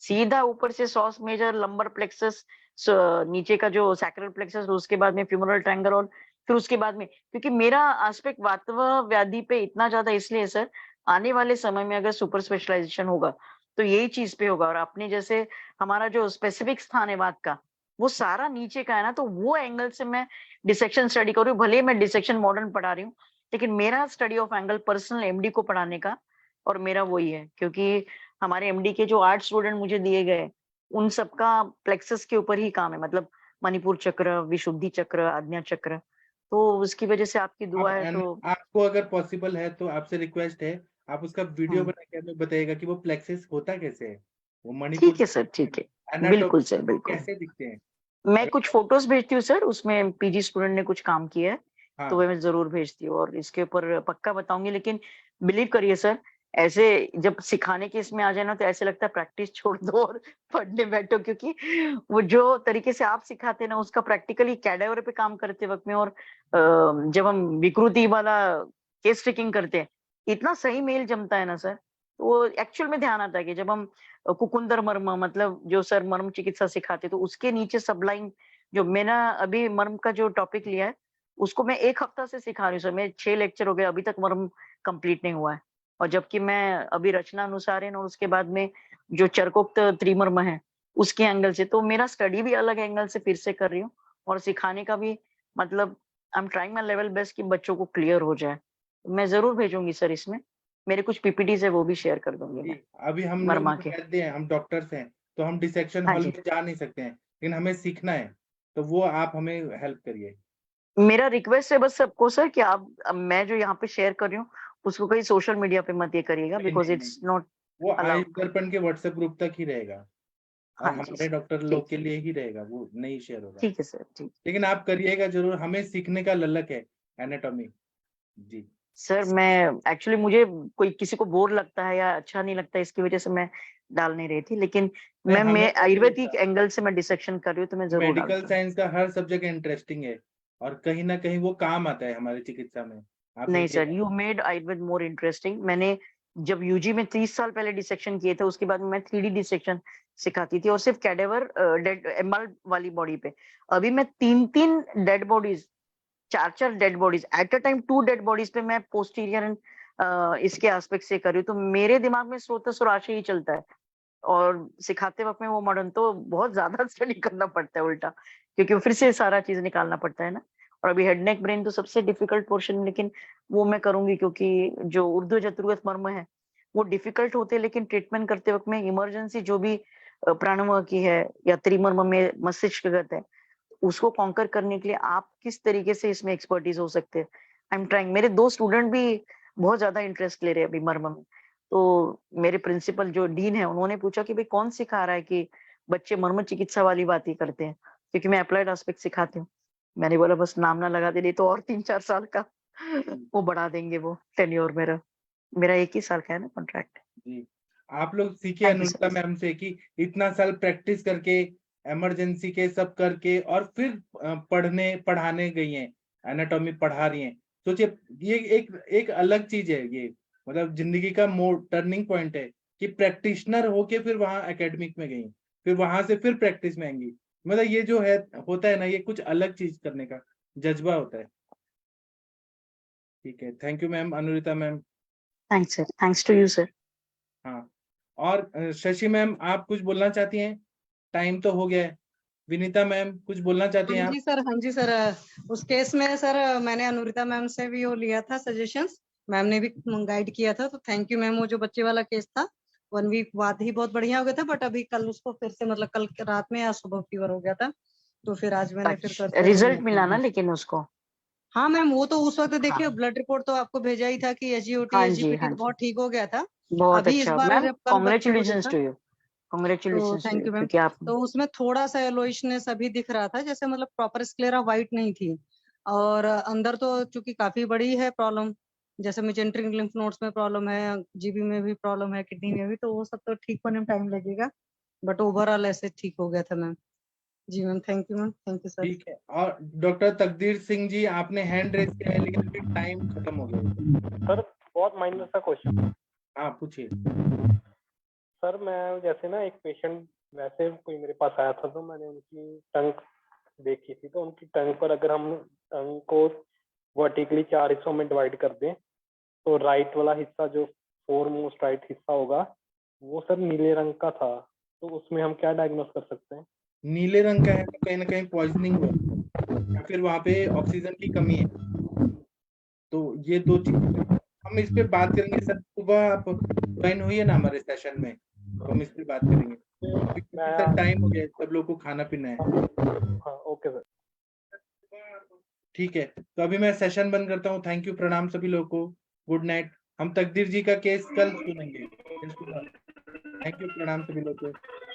S16: सीधा ऊपर से सॉस मेजर, लंबर प्लेक्सस, नीचे का जो सैक्रल प्लेक्सस, उसके बाद में फ्यूमरल ट्रायंगल, और फिर उसके बाद में, क्योंकि मेरा एस्पेक्ट वातव व्याधि पे इतना ज्यादा इसलिए सर, आने वाले समय में अगर सुपर स्पेशलाइजेशन होगा तो यही चीज पे होगा। और अपने जैसे हमारा जो स्पेसिफिक स्थान है वात का, वो सारा नीचे का है ना, तो वो एंगल से मैं डिसेक्शन स्टडी कर रही हूँ। भले मैं डिसेक्शन मॉडर्न पढ़ा रही हूँ, लेकिन मेरा study of angle personal MD को पढ़ाने का, और मेरा वही है, क्योंकि हमारे एमडी के जो 8 स्टूडेंट मुझे दिए गए, उन सबका प्लेक्सस के ऊपर ही काम है, मतलब मणिपुर चक्र, विशुद्धि चक्र, आज्ञा चक्र, तो उसकी वजह से आपकी दुआ है तो
S4: आपको अगर पॉसिबल है तो आपसे रिक्वेस्ट है, आप उसका वीडियो बना के हमें बताइएगा कि वो प्लेक्सिस होता कैसे है, वो मणिपुर
S16: ठीक है सर, ठीक है,
S4: anatomy
S16: बिल्कुल सर, बिल्कुल।
S4: कैसे दिखते हैं।
S16: मैं कुछ फोटोज भेजती हूँ सर, उसमें पीजी स्टूडेंट ने कुछ काम किया है, तो
S4: हाँ,
S16: वो मैं जरूर भेजती हूँ और इसके ऊपर पक्का बताऊंगी। लेकिन बिलीव करिए सर, ऐसे जब सिखाने के इसमें आ जाए ना तो ऐसे लगता है प्रैक्टिस छोड़ दो और पढ़ने बैठो, क्योंकि वो जो तरीके से आप सिखाते हैं ना उसका प्रैक्टिकली कैडेवर पे काम करते वक्त में और जब हम विकृति वाला केस ट्रिकिंग करते हैं, इतना सही मेल जमता है ना सर, तो वो एक्चुअल में ध्यान आता है कि जब हम कुकुंदर मर्म मतलब जो सर मर्म चिकित्सा सिखाते तो उसके नीचे सबलाइन जो मैंने अभी मर्म का जो टॉपिक लिया है उसको मैं 1 हफ्ता से सिखा रही हूँ सर। मैं 6 लेक्चर हो गए, अभी तक मर्म कंप्लीट नहीं हुआ है। और जबकि मैं अभी रचना अनुसारेण और उसके बाद में जो चरकोक्त त्रिमर्म है उसके एंगल से, तो मेरा स्टडी भी अलग एंगल से फिर से कर रही हूँ और सिखाने का भी मतलब I am trying my level best कि बच्चों को क्लियर हो जाए। मैं जरूर भेजूंगी सर, इसमें मेरे कुछ पीपीटीज है वो भी शेयर कर दूंगी मैं।
S4: अभी हम लोग
S16: मरमा के
S4: वैद्य हैं, हम डॉक्टर्स हैं, तो हम डिसेक्शन
S16: हाँ
S4: हॉल
S16: जी,
S4: में जा नहीं सकते हैं, लेकिन हमें सीखना है, तो वो आप हमें हेल्प करिए।
S16: मेरा रिक्वेस्ट है बस सबको सर कि आप मैं जो यहाँ पे शेयर कर रही हूँ उसको कहीं सोशल मीडिया पे मत ये करिएगा,
S4: नहीं
S16: बिकॉज
S4: नहीं
S16: इट्स
S4: नहीं,
S16: नॉट
S4: वो आयुष
S16: अलाउड।
S4: दर्पण के व्हाट्सएप ग्रुप तक ही रहेगा और
S16: हाँ जी
S4: हमारे
S16: सर,
S4: डॉक्टर लोग
S16: ठीक
S4: के लिए ही रहेगा, वो नहीं शेयर होगा।
S16: ठीक है सर, ठीक।
S4: लेकिन आप करिएगा जरूर, हमें सीखने का ललक है एनाटॉमी। जी
S16: सर मैं एक्चुअली मुझे कोई किसी को बोर लगता है या अच्छा नहीं लगता इसकी वजह से मैं डाल नहीं रही थी, लेकिन
S4: नहीं,
S16: मैं
S4: हमें
S16: आयुर्वेदिक एंगल से मैं डिसेक्शन कर रही हूँ तो मैं जरूर
S4: मेडिकल
S16: डालती हूँ।
S4: साइंस का हर सब्जेक्ट इंटरेस्टिंग है और कहीं ना कहीं वो काम आता है हमारी चिकित्सा में। आप
S16: नहीं सर,
S4: देखिएगा।
S16: You made Ayurveda more interesting. मैंने जब यूजी में 30 साल पहले डिसेक्शन किए थे, उसके बाद मैं 3D डिसेक्शन सिखाती थी और सिर्फ कैडेवर डेड एमआर वाली बॉडी पे। अभी मैं 3-3 dead bodies, 4-4 dead bodies at a time, 2 dead bodies पे मैं पोस्टीरियर एंड इसके एस्पेक्ट से कर रही हूँ, तो मेरे दिमाग में स्रोतस और आशय ही चलता है और सिखाते वक्त में वो मॉडर्न तो बहुत ज्यादा स्टडी करना पड़ता है उल्टा, क्योंकि वो फिर से सारा चीज निकालना पड़ता है ना। और अभी हेड नेक ब्रेन तो सबसे डिफिकल्ट पोर्शन, लेकिन वो मैं करूंगी क्योंकि जो उर्दू चतुर्गत मर्म है वो डिफिकल्ट होते हैं, लेकिन ट्रीटमेंट करते वक्त में इमरजेंसी जो भी प्राणव की है या त्रिमर्म में मस्तिष्कगत है उसको कॉन्कर करने के लिए आप किस तरीके से इसमें एक्सपर्टीज हो सकते हैं। I am trying. मेरे 2 स्टूडेंट भी बहुत ज्यादा इंटरेस्ट ले रहे हैं अभी मर्म में, तो मेरे प्रिंसिपल जो डीन है उन्होंने पूछा कि भाई कौन सिखा रहा है कि बच्चे मर्म चिकित्सा वाली बात ही करते हैं, क्योंकि मैं अप्लाइड एस्पेक्ट सिखाती हूँ। मैंने बोला बस नाम ना लगा दे, नहीं तो और 3-4 साल का वो बढ़ा देंगे वो टेन्योर मेरा। मेरा 1 ही साल का है ना कॉन्ट्रैक्ट।
S4: जी, आप लोग सीखिए
S16: thank you
S4: Anushka
S16: sir.
S4: Ma'am से कि इतना साल प्रैक्टिस करके इमरजेंसी के सब करके और फिर पढ़ाने गई हैं, एनाटॉमी पढ़ा रही हैं। सोचिए, ये एक अलग चीज है, ये मतलब जिंदगी का मोड़ टर्निंग पॉइंट है कि प्रैक्टिशनर होके फिर वहां एकेडमिक में गई, फिर वहां से फिर प्रैक्टिस में आएंगी। मतलब ये जो है होता है ना, ये कुछ अलग चीज करने का जज्बा होता है। ठीक है, thank you ma'am, Anurita ma'am.
S16: Thanks sir, thanks to you sir.
S4: हाँ, और शशि मैम आप कुछ बोलना चाहती हैं? टाइम तो हो गया है। विनीता मैम कुछ बोलना चाहती हैं
S10: हाँ
S4: आप?
S10: जी सर, हाँ जी सर। उस केस में सर मैंने अनुरिता मैम से भी वो लिया था सजेशंस, मैम ने भी गाइड किया था, तो थैंक यू मैम। वो जो बच्चे वाला केस था 1 वीक बाद ही बहुत बढ़िया हो गया था, बट अभी कल उसको फिर से मतलब कल रात में या सुबह फीवर हो गया था, तो फिर आज मैंने फिर
S16: अच्छा,
S10: सर से
S16: रिजल्ट मिला ना लेकिन उसको?
S10: हाँ मैम, वो तो उस वक्त देखिए
S16: हाँ
S10: ब्लड रिपोर्ट तो आपको भेजा ही था कि एसजीओटी
S16: हाँ जी,
S10: एसजीपीटी
S16: हाँ
S10: तो
S16: जी,
S10: बहुत ठीक हो गया था।
S16: बहुत
S10: अभी इस
S16: अच्छा
S10: बार
S16: मैम,
S10: जब कल बच्चे को
S16: कॉन्ग्रेचुलेशन
S10: देखा
S16: टू यू,
S10: तो
S16: congratulation to
S10: thank
S16: you,
S10: you ma'am.
S16: क्योंकि आप
S10: तो उसमें थोड़ा सा येलोइशनेस अभी दिख रहा था, जैसे मतलब प्रॉपर स्क्लेरा व्हाइट नहीं थी, और अंदर तो चूंकि काफी बड़ी है प्रॉब्लम, जैसे मेजेंट्रिक लिम्फ नोड्स में प्रॉब्लम है, जीबी में भी प्रॉब्लम है, किडनी में भी, तो वो सब तो ठीक होने में टाइम लगेगा, बट ओवरऑल ऐसे ठीक हो गया था मैम। जी ma'am, thank you ma'am, thank you sir.
S4: ठीक है, और डॉक्टर तकदीर सिंह जी आपने हैंड रेज किया है, लेकिन अभी टाइम खत्म हो गया
S17: सर। बहुत माइनर सा क्वेश्चन।
S4: हाँ पूछिए।
S17: सर मैं जैसे ना एक पेशेंट वैसे कोई मेरे पास आया था, तो मैंने उनकी टंग देखी थी, तो उनकी टंग पर अगर हम टंग को वर्टिकली 4 हिस्सों में डिवाइड कर दें, तो राइट वाला हिस्सा जो फोर मोस्ट राइट हिस्सा होगा वो सर नीले रंग का था, तो उसमें हम क्या डायग्नोस कर सकते हैं?
S4: नीले रंग का है तो कहीं ना कहीं पॉइजनिंग हुआ है या फिर वहां पे ऑक्सीजन की कमी है, तो ये 2 चीज हम इस पे बात करेंगे सर। सुबह आप ज्वाइन हुई ना हमारे सेशन में, तो हम इस पे बात करेंगे, सर टाइम हो गया, सब लोग को खाना पीना है।
S17: हाँ ओके सर।
S4: ठीक है, तो अभी मैं सेशन बंद करता हूँ। थैंक यू, प्रणाम सभी लोगों को, गुड नाइट। हम तकदीर जी का केस कल सुनेंगे। थैंक यू, प्रणाम सभी लोगों को।